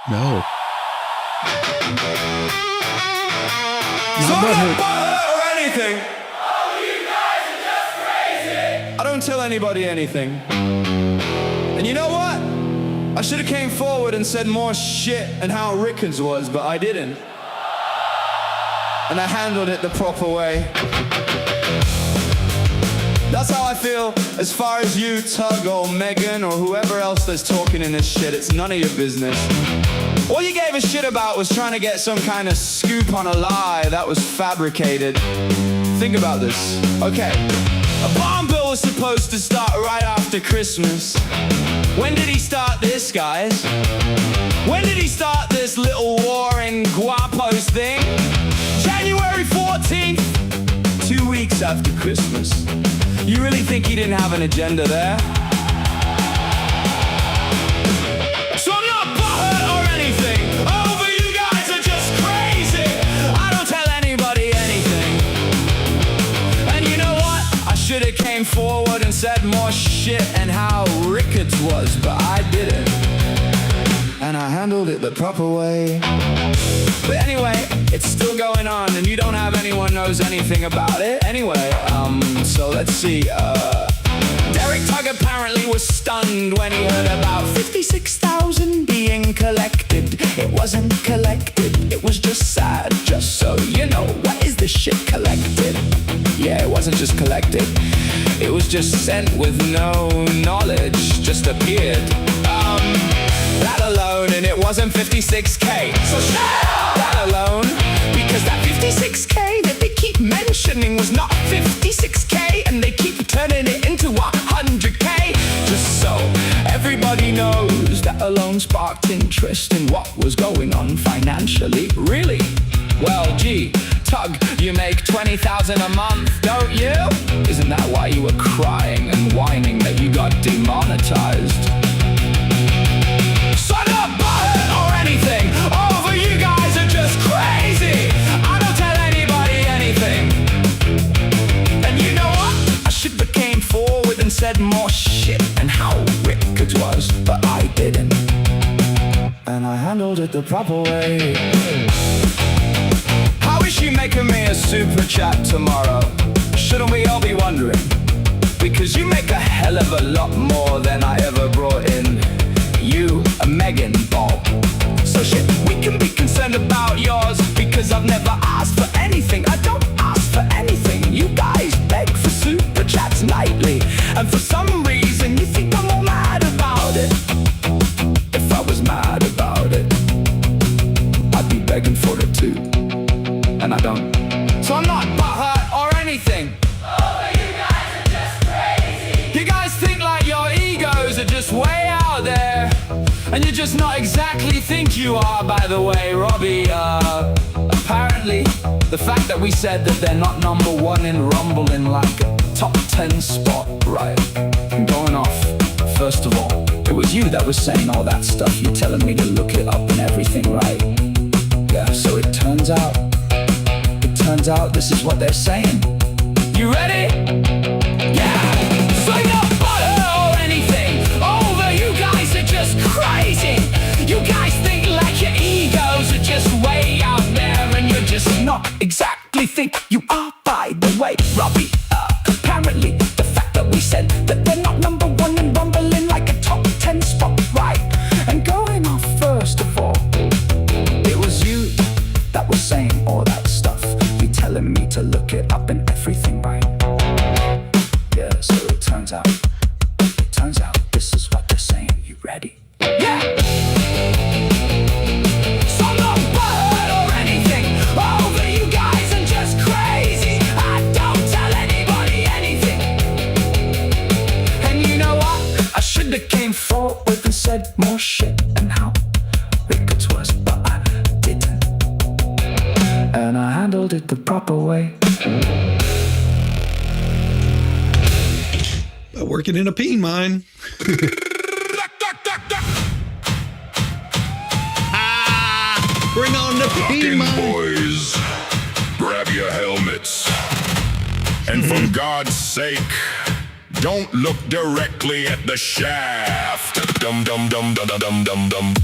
No. Not butthurt. Or anything. Oh, you guys are just crazy. I don't tell anybody anything. And you know what? I should have came forward and said more shit and how Rickens was, but I didn't. And I handled it the proper way. That's how I feel as far as you, Tug, or Megan, or whoever else that's talking in this shit. It's none of your business. All you gave a shit about was trying to get some kind of scoop on a lie that was fabricated. Think about this. Okay, a bomb bill was supposed to start right after Christmas. When did he start this, guys? When did he start this little war in Guapos thing? January 14th, 2 weeks after Christmas. You really think he didn't have an agenda there? So I'm not butthurt or anything. Oh, but you guys are just crazy. I don't tell anybody anything. And you know what? I should have came forward and said more shit and how Ricketts was, but I didn't. And I handled it the proper way. But anyway, it's still going on, and you don't have anyone knows anything about it. Anyway, so let's see. Derek Tugg apparently was stunned when he heard about 56,000 being collected. It wasn't collected, it was just sad. Just so you know, what is this shit collected? Yeah, it wasn't just collected, it was just sent with no knowledge, just appeared. That alone, and it wasn't 56K. So shut up! That alone, because that 56K that they keep mentioning was not 56K, and they keep turning it into 100K. Just so everybody knows, that alone sparked interest in what was going on financially. Really? Well, gee, Tug, you make 20,000 a month, don't you? Isn't that why you were crying and whining that you got demonetized? So I'm not butthurt or anything. Over you guys are just crazy. I don't tell anybody anything. And you know what? I should have came forward and said more shit and how wicked it was, but I didn't. And I handled it the proper way. How is she making me a super chat tomorrow? Shouldn't we all be wondering? Because you make a hell of a lot more than I ever brought in. You, a Megan Bob. So shit, we can be concerned about yours, because I've never asked for anything. I don't ask for anything. You guys beg for super chats nightly, and for some reason you think I'm all mad about it. If I was mad about it, I'd be begging for it too, and I don't. So I'm not butthurt or anything. Oh, you guys are just crazy. You guys think like your egos are just way out there, and you're just not exactly think you are, by the way, Robbie. Apparently, the fact that we said that they're not number one in Rumble in like a top 10 spot, right? I'm going off. First of all, it was you that was saying all that stuff. You're telling me to look it up and everything, right? Yeah, so it turns out this is what they're saying. You ready? Yeah! Swing up butter or anything. Over you guys are just crazy. You guys think like your egos are just way out there, and you're just not exactly think you are, by the way, Robbie. Apparently, the fact that we said that they're not number one in Rumble in like a top 10 spot, right? And going off first of all, it was you that was saying all that stuff. You telling me to look it up and everything, right? Yeah, so it turns out this is what they're saying. You ready? Yeah! So I'm not butthurt or anything. Over you guys are just crazy. I don't tell anybody anything. And you know what? I should have came forward and said more shit and how wicked it was, but I didn't. And I handled it the proper way. Working in a peen mine. Bring on the peen mine. Boys, grab your helmets. And for God's sake, don't look directly at the shaft. Dum dum dum dum dum dum dum.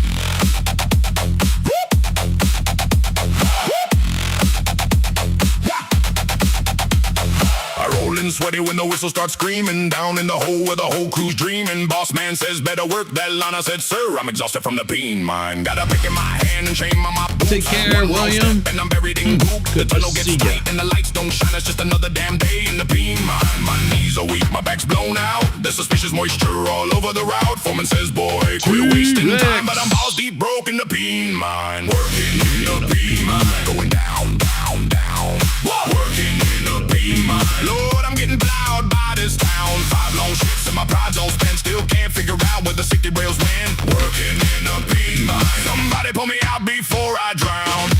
Rolling sweaty when the whistle starts screaming. Down in the hole where the whole crew's dreaming. Boss man says better work that line. I said, sir, I'm exhausted from the peen mine. Got a pick in my hand and chain on my boots. Take care, William. And I'm buried in goop. The Good to tunnel gets see tight ya. and the lights don't shine. It's just another damn day in the peen mine. My knees are weak, my back's blown out. There's suspicious moisture all over the route. Foreman says, boy, quit wasting time. But I'm balls deep broke in the peen mine. Working in the peen mine. Going down, down, down. Working in the peen mine. Lord, I'm getting plowed by this town. 5 long shifts and my pride's all spent. Still can't figure out where the 60 rails went. Working in a peen mine. Somebody pull me out before I drown.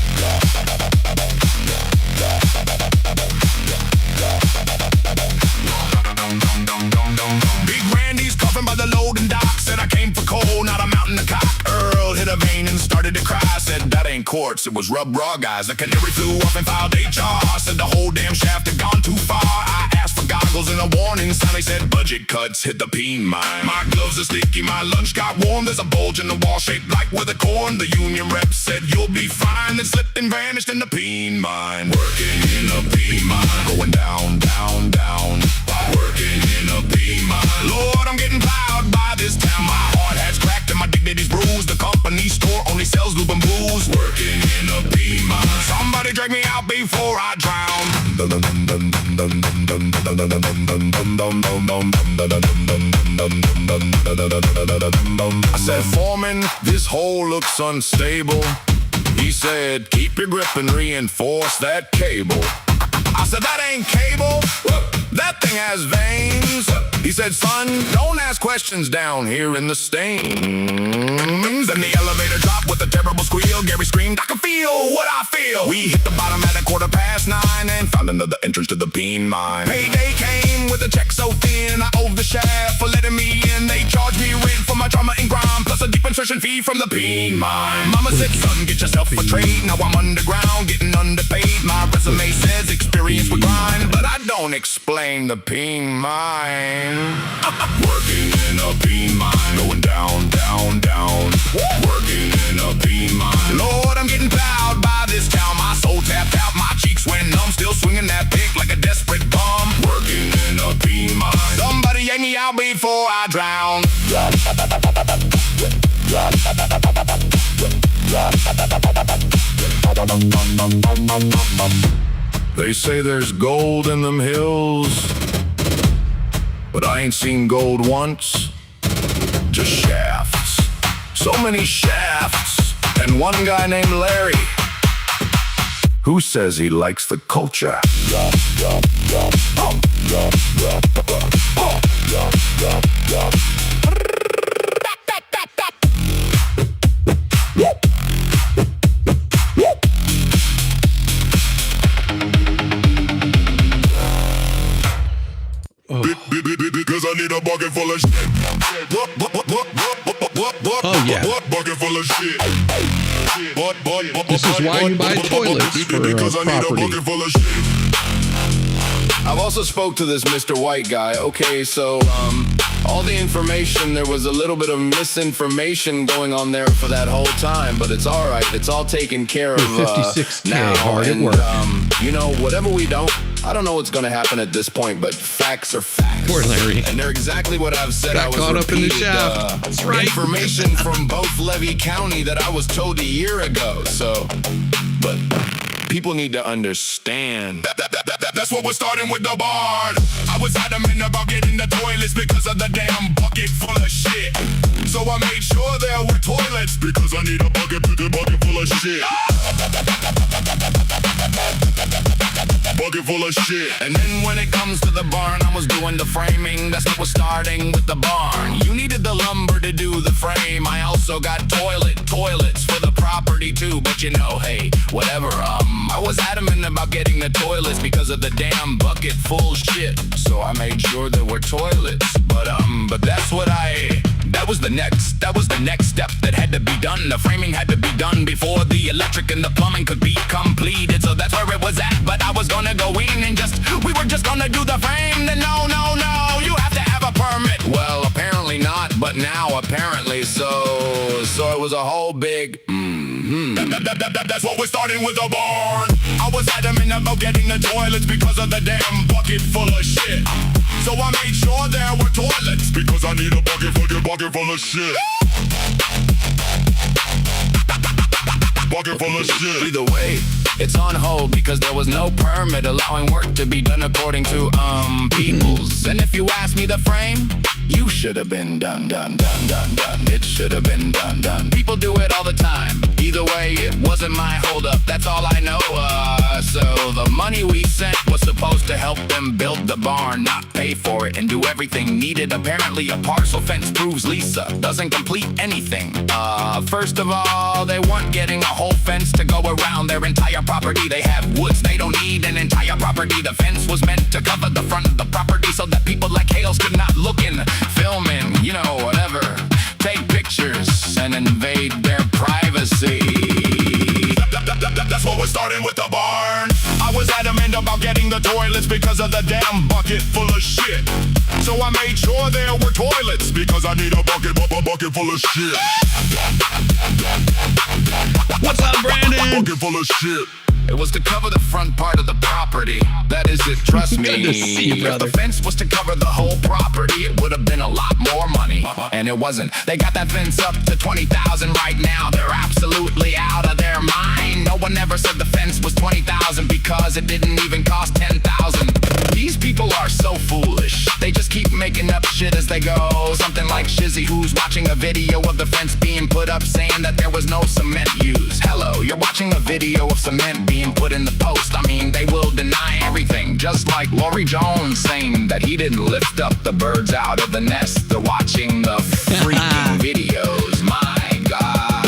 Big Randy's coughing by the loading dock. Said I came for coal, not a mountain to cock. Earl hit a vein and started to cry. Said that ain't quartz, it was rub raw guys. The canary flew off and filed HR. Said the whole damn shaft had gone too far. I asked for goggles and a warning sign. They said budget cuts hit the peen mine. My gloves are sticky, my lunch got warm. There's a bulge in the wall shaped like with a corn. The union rep said you'll be fine. Then slipped and vanished in the peen mine. Working in a peen mine. Going down, down, down. Working in a a bean mine. Lord, I'm getting plowed by this town. My heart has cracked and my dignity's bruised. The company store only sells lube and booze. Working in a bean mine. Somebody drag me out before I drown. I said, foreman, this hole looks unstable. He said, keep your grip and reinforce that cable. I said, that ain't cable. That thing has veins. He said, son, don't ask questions down here in the stains. Then the elevator dropped with a terrible squeal. Gary screamed, I can feel what I feel. We hit the bottom at 9:15 and found another entrance to the bean mine. Payday came with a check so thin. I owed the shaft for letting me in. They charged me rent for my trauma and grime, plus a deep insertion fee from the bean mine. Mama said, son, get yourself a trade. Now I'm underground, getting underpaid. My resume says experience with grind, but I don't explain the bean mine. Working in a bean mine, going down, down, down. Working in a bean mine. Lord, I'm getting plowed by this town. My soul tapped out, my cheeks went numb. Still swinging that pick like a desperate bum. Working in a bean mine. Somebody yank me out before I drown. They say there's gold in them hills, but I ain't seen gold once. Just shafts. So many shafts. And one guy named Larry, who says he likes the culture. Because I need a bucket full of shit. Oh, yeah. Bucket full of shit. This is why you buy toilets for because I need a property. bucket full of shit. I've also spoke to this Mr. White guy. Okay, so all the information, there was a little bit of misinformation going on there for that whole time, but it's all right. It's all taken care of 56K, now. hard at And work. you know, whatever we don't, I don't know what's going to happen at this point, but facts are facts. Poor Larry. And they're exactly what I've said. Got I was caught up in the repeated, shaft. That's right. Information from both Levy County that I was told a year ago. So, but people need to understand. That's what we're starting with the barn. I was adamant about getting the toilets because of the damn bucket full of shit. So I made sure there were toilets because I need a bucket full of shit. Bucket full of shit. And then when it comes to the barn, I was doing the framing. That's what was starting with the barn. You needed the lumber to do the frame. I also got toilets for the property too. But you know, hey, whatever. I was adamant about getting the toilets because of the damn bucket full shit. So I made sure there were toilets. But that was the next step that had to be done. The framing had to be done before the electric and the plumbing could be completed. So that's where it was at. But I was gonna go in and we were just gonna do the frame. Then no, you have to have a permit. Well, apparently not, but now apparently so it was a whole big That's what we're starting with the barn. I was adamant about getting the toilets because of the damn bucket full of shit. So I made sure there were toilets because I need a bucket full of shit. Bucket full of shit. Either way, it's on hold because there was no permit allowing work to be done according to peoples. And if you ask me, the frame, you should have been done. It should have been done. People do it all the time. Either way, it wasn't my holdup. That's all I know. So the money we sent was supposed to help them build the barn, not pay for it and do everything needed. Apparently, a parcel fence proves Lisa doesn't complete anything. First of all, they weren't getting a whole fence to go around their entire property. They have woods, they don't need an entire property. The fence was meant to cover the front of the property so that people like Hales could not look in, filming, whatever, take pictures and invade their privacy. That's what we're starting with the barn. I was adamant about getting the toilets because of the damn bucket full of shit. So I made sure there were toilets because I need a bucket full of shit. What's up, Brandon? Bucket full of shit. It was to cover the front part of the property. That is it, trust me. Good to see you, If brother. the fence was to cover the whole property, it would have been a lot more money. And it wasn't. They got that fence up to 20,000 right now. They're absolutely out of their mind. No one ever said the fence was 20,000 because it didn't even cost 10,000. These people are so foolish. They just keep making up shit as they go. Something like Shizzy, who's watching a video of the fence being put up, saying that there was no cement used. Hello, you're watching a video of cement being put in the post. I mean, they will deny everything. Just like Lori Jones saying that he didn't lift up the birds out of the nest. They're watching the freaking videos. My God.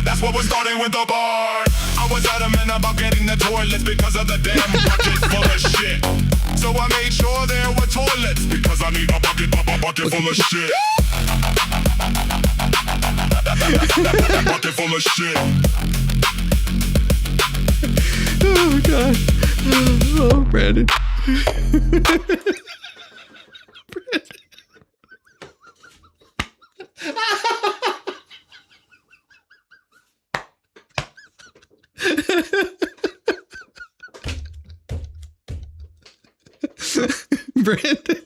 That's what was starting with the bar. I was adamant about getting the toilets because of the damn bucket full of shit. So I made sure there were toilets because I need a bucket full of shit. Bucket full of shit. Oh God. Oh, Brandon. Brandon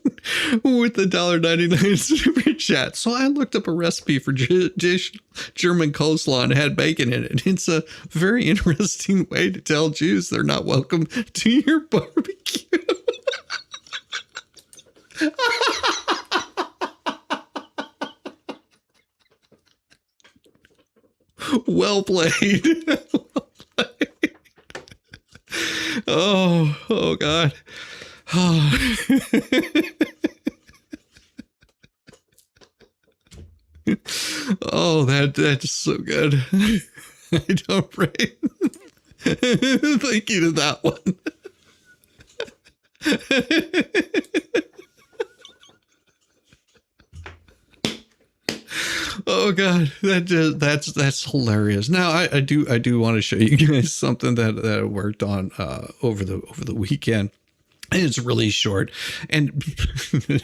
with the $1.99 super chat. So I looked up a recipe for German coleslaw and it had bacon in it. It's a very interesting way to tell Jews they're not welcome to your barbecue. Well played. Well played. Oh God. Oh. Oh, that's so good. I don't pray. Thank you to that one. Oh God, that's hilarious. Now I do want to show you guys something that I worked on over the weekend. And it's really short and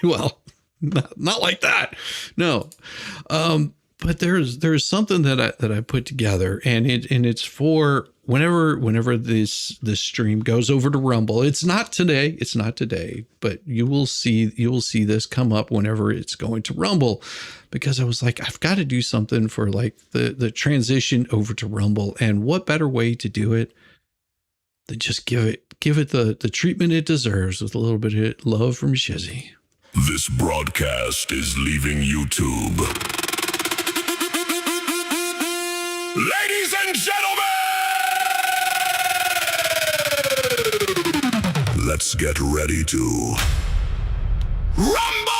well, not like that. No. But there's something that I put together and it's for whenever this stream goes over to Rumble. It's not today, but you will see this come up whenever it's going to Rumble, because I was like, I've got to do something for like the transition over to Rumble, and what better way to do it than just give it the treatment it deserves with a little bit of love from Shizzy. This broadcast is leaving YouTube. Ladies and gentlemen, let's get ready to rumble!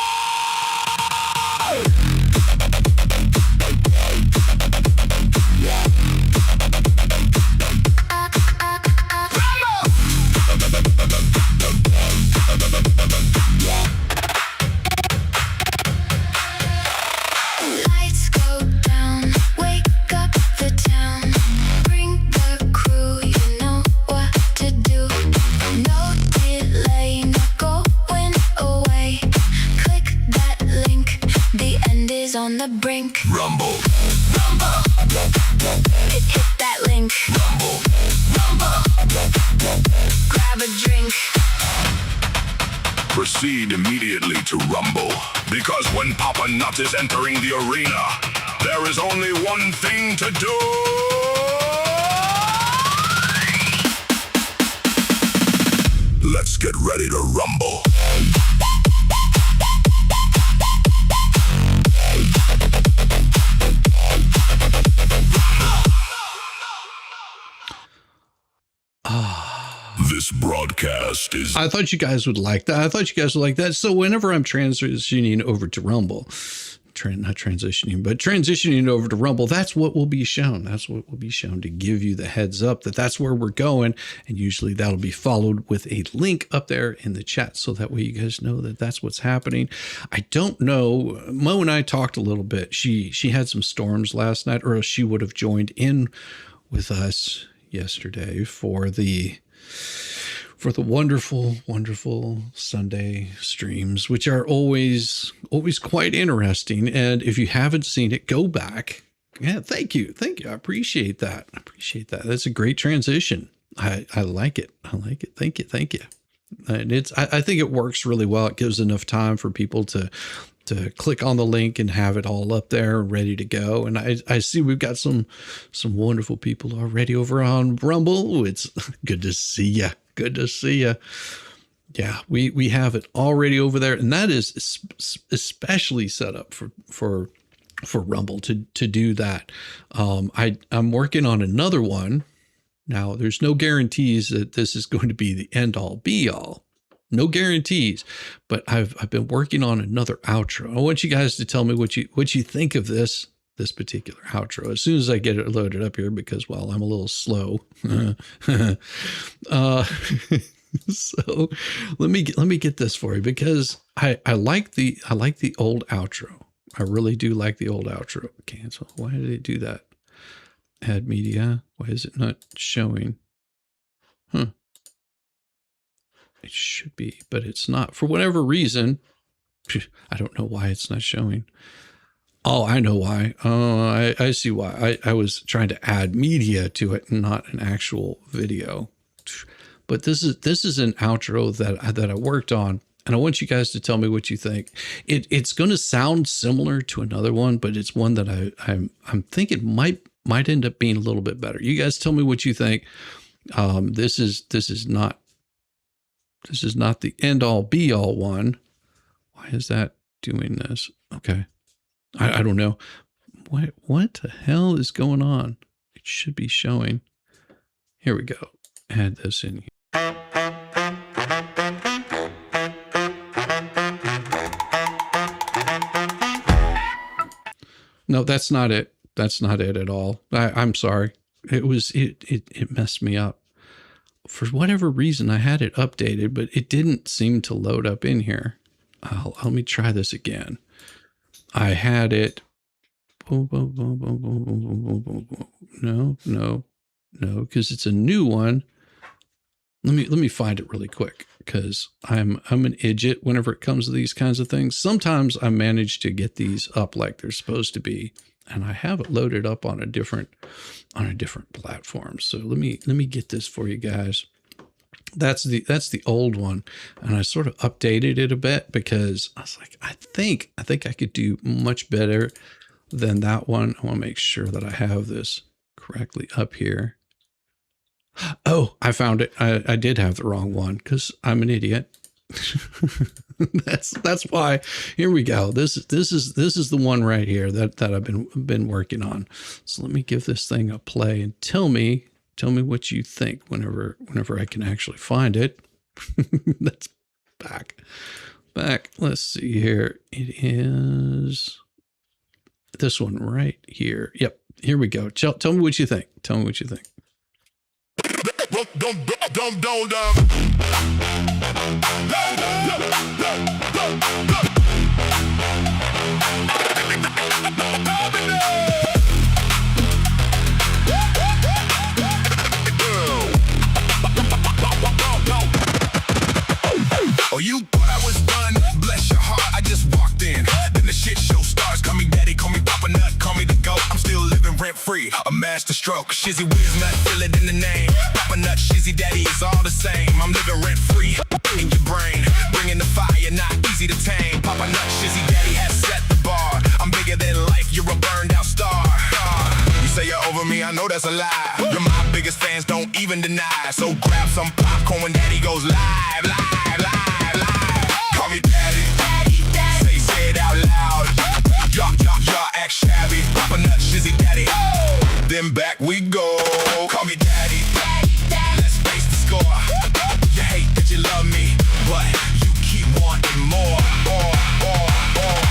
Lights go down, wake up the town, bring the crew, you know what to do. No delay, no going away. Click that link, the end is on the brink. Rumble. Hit that link. Grab a drink. Proceed immediately to Rumble, because when Papa Nut is entering the arena, there is only one thing to do. Let's get ready to rumble. This broadcast is... I thought you guys would like that. So whenever I'm transitioning over to Rumble, not transitioning, but transitioning over to Rumble, that's what will be shown. That's what will be shown to give you the heads up that that's where we're going. And usually that'll be followed with a link up there in the chat. So that way you guys know that that's what's happening. I don't know. Mo and I talked a little bit. She had some storms last night, or else she would have joined in with us yesterday for the wonderful, wonderful Sunday streams, which are always quite interesting. And if you haven't seen it, go back. Yeah, thank you. I appreciate that. appreciate that. That's a great transition. I like it. I like it. Thank you. Thank you. And I think it works really well. It gives enough time for people to click on the link and have it all up there ready to go. And I see we've got some wonderful people already over on Rumble. It's good to see you. Good to see you. Yeah, we have it already over there, and that is especially set up for Rumble to do that. I'm working on another one. Now, there's no guarantees that this is going to be the end all be all. No guarantees, but I've been working on another outro. I want you guys to tell me what you think of this particular outro as soon as I get it loaded up here, because, well, I'm a little slow. So let me get this for you, because I like the old outro. I really do like the old outro. Cancel. Why did it do that? Add media. Why is it not showing? It should be, but it's not for whatever reason. I don't know why it's not showing. Oh, I know why. Oh, I see why. I was trying to add media to it, not an actual video. But this is an outro that I worked on, and I want you guys to tell me what you think. It's going to sound similar to another one, but it's one that I'm thinking might end up being a little bit better. You guys tell me what you think. This is not the end all be all one. Why is that doing this? Okay, I don't know. What the hell is going on? It should be showing. Here we go. Add this in here. No, that's not it. That's not it at all. I'm sorry. It messed me up. For whatever reason, I had it updated, but it didn't seem to load up in here. Let me try this again. I had it. No, because it's a new one. Let me find it really quick, because I'm an idiot whenever it comes to these kinds of things. Sometimes I manage to get these up like they're supposed to be, and I have it loaded up on a different platform. So let me get this for you guys. That's the old one, and I sort of updated it a bit because I was like, I think I could do much better than that one. I want to make sure that I have this correctly up here. Oh, I found it. I did have the wrong one because I'm an idiot. That's why. Here we go. This is the one right here that I've been working on. So let me give this thing a play and tell me what you think whenever I can actually find it. That's back. Let's see here. It is this one right here. Yep. Here we go. Tell me what you think. Tell me what you think. Oh, you thought I was done? Bless your heart, I just walked in. Then the shit show starts. Call me daddy, call me Papa Nut, call me the GOAT. I'm still living rent free, a master stroke. Shizzywhiznut, feel it in the name. Papa Nut, Shizzy Daddy, it's all the same. I'm living rent free in your brain, bringing the fire, not easy to tame. Papa Nut, Shizzy Daddy has set the bar. I'm bigger than life, you're a burned out star. You say you're over me, I know that's a lie. You're my biggest fans, don't even deny. So grab some popcorn when daddy goes live, live, live. Call me daddy, say it out loud. Y'all act shabby. Papa Nut, Shizzy Daddy. Then back we go. Call me daddy. Let's face the score. You hate that you love me, but you keep wanting more.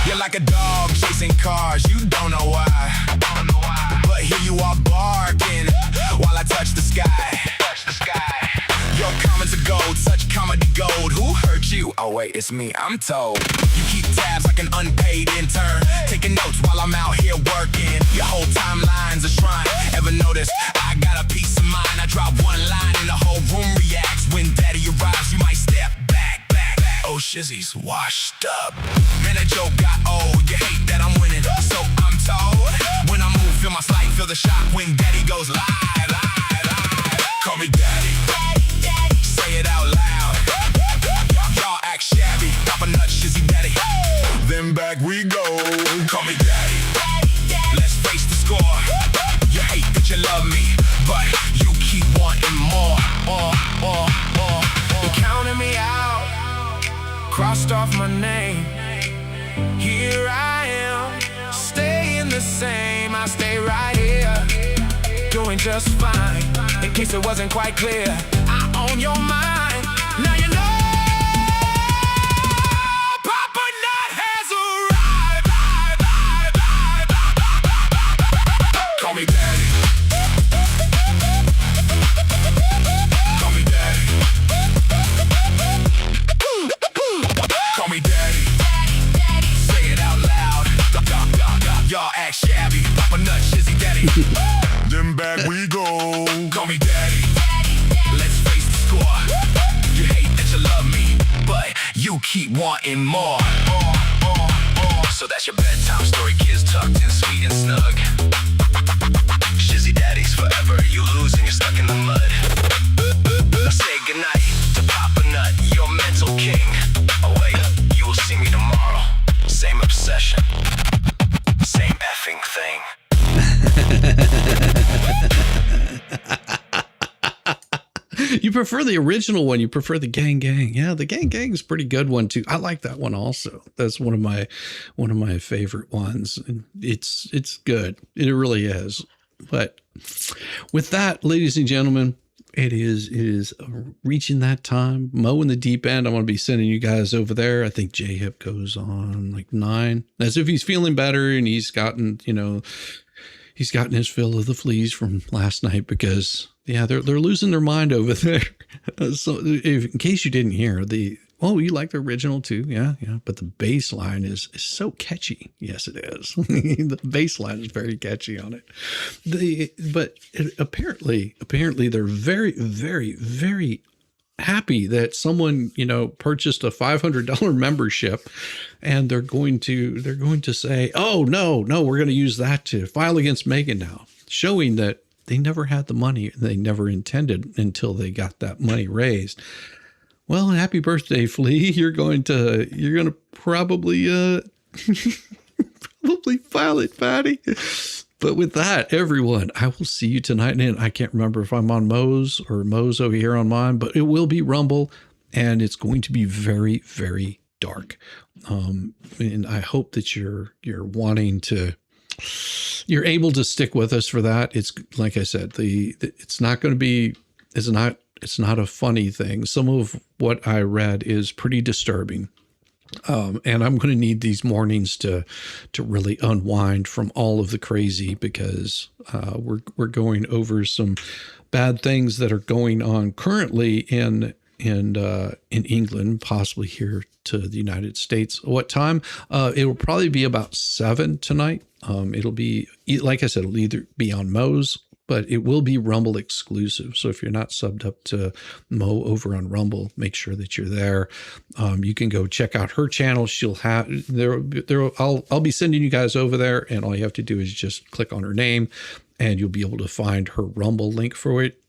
You're like a dog chasing cars. You don't know why. But here you are barking while I touch the sky. Your comments are gold, such comedy gold. Who hurt you? Oh wait, it's me, I'm told. You keep tabs like an unpaid intern, taking notes while I'm out here working. Your whole timeline's a shrine. Ever notice I got a peace of mind? I drop one line and the whole room reacts. When daddy arrives, you might step back. Oh, Shizzy's washed up. Man, that joke got old. You hate that I'm winning, so I'm told. When I move, feel my slide, feel the shock when daddy goes live. my name. Here I am, staying the same. I stay right here, doing just fine. In case it wasn't quite clear, I own your mind. Now you know Papa Nut has arrived. Call me daddy. Call me daddy. Call me daddy. Say it out loud. Y'all act shabby. Papa Nut, Shizzy Daddy. Then back we go. Call me daddy. Let's face the score. You hate that you love me, but you keep wanting more. So that's your bedtime story, kids tucked in sweet and snug. Shizzy Daddy's forever. You lose and you're stuck in the mud. Now say goodnight to Papa Nut, your mental king. Oh wait, you will see me tomorrow. Same obsession, same effing thing. You prefer the original one. You prefer the Gang Gang. Yeah, the Gang Gang is a pretty good one too. I like that one also. That's one of my favorite ones. It's good. It really is. But with that, ladies and gentlemen, it is reaching that time. Mo in the deep end. I'm going to be sending you guys over there. I think J-Hip goes on like 9. As if he's feeling better and he's gotten his fill of the fleas from last night because they're losing their mind over there. So in case you didn't hear you like the original too. Yeah. But the bass line is so catchy. Yes, it is. The bass line is very catchy on it. Apparently they're very, very, very happy that someone, purchased a $500 membership and they're going to say, oh, no, we're going to use that to file against Megan now, showing that they never had the money they never intended until they got that money raised. Well, happy birthday, Flea. You're going to probably file it, Fatty. But with that, everyone, I will see you tonight. And I can't remember if I'm on Mo's or Mo's over here on mine, but it will be Rumble, and it's going to be very, very dark. And I hope that you're able to stick with us for that. It's like I said, it's not a funny thing. Some of what I read is pretty disturbing. And I'm going to need these mornings to really unwind from all of the crazy because we're going over some bad things that are going on currently in England, possibly here to the United States. What time? It will probably be about 7 tonight. It'll be, like I said, it'll either be on Mo's, but it will be Rumble exclusive. So if you're not subbed up to Mo over on Rumble, make sure that you're there. You can go check out her channel. She'll have I'll be sending you guys over there, and all you have to do is just click on her name, and you'll be able to find her Rumble link for it.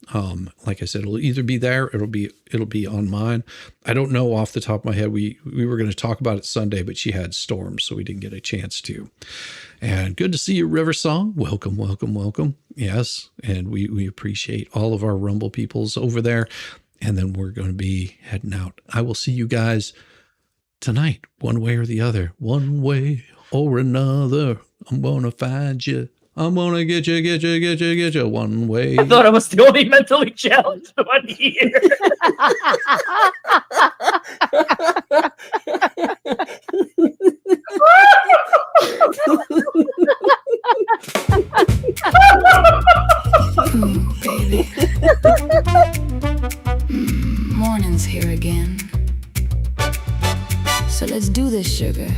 Like I said, it'll either be there, it'll be on mine. I don't know off the top of my head. We were going to talk about it Sunday, but she had storms, so we didn't get a chance to. And good to see you, River Song. Welcome, welcome, welcome. Yes, and we appreciate all of our Rumble peoples over there. And then we're going to be heading out. I will see you guys tonight, one way or the other. One way or another, I'm going to find you. I'm going to get you one way. I thought I was the only mentally challenged one here. Ooh, baby. Morning's here again. So let's do this, sugar.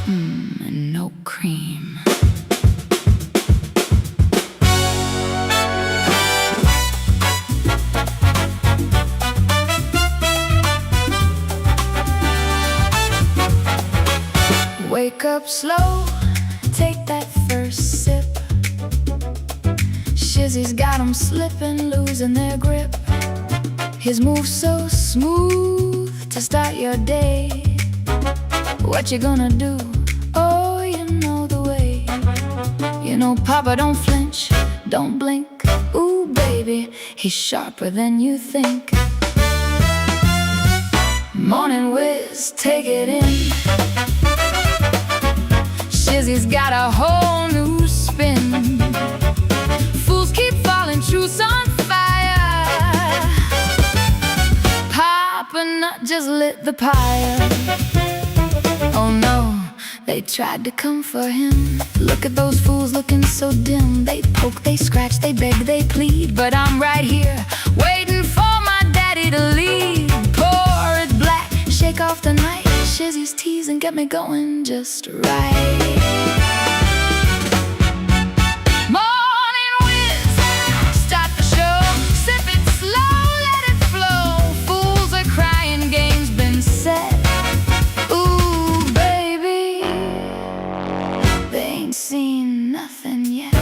And no cream. Wake up slow, take that first sip. Shizzy's got 'em slipping, losing their grip. His moves so smooth to start your day. What you gonna do? Oh, you know the way. You know Papa don't flinch, don't blink. Ooh, baby, he's sharper than you think. Morning whiz, take it in. Shizzy's got a whole new spin. Fools keep falling, truth's on fire. Papa Nut just lit the pyre. Oh no, they tried to come for him. Look at those fools looking so dim. They poke, they scratch, they beg, they plead. But I'm right here, waiting for my daddy to lead. Pour it black, shake off the night. Shizzy's tease and get me going just right. Morning whiz, start the show. Sip it slow, let it flow. Fools are crying, game's been set. Ooh, baby, they ain't seen nothing yet.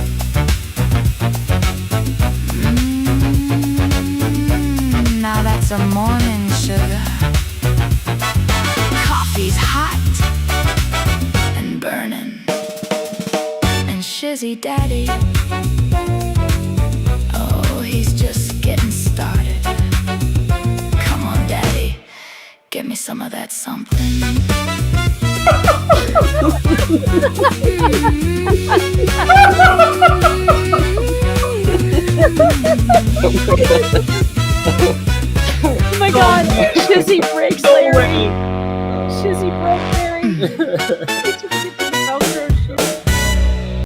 Now that's a morning sugar. Coffee's hot and burning. And Shizzy Daddy, oh, he's just getting started. Come on, Daddy, get me some of that something. Oh my god, Shizzy breaks Larry. Shizzy broke Larry.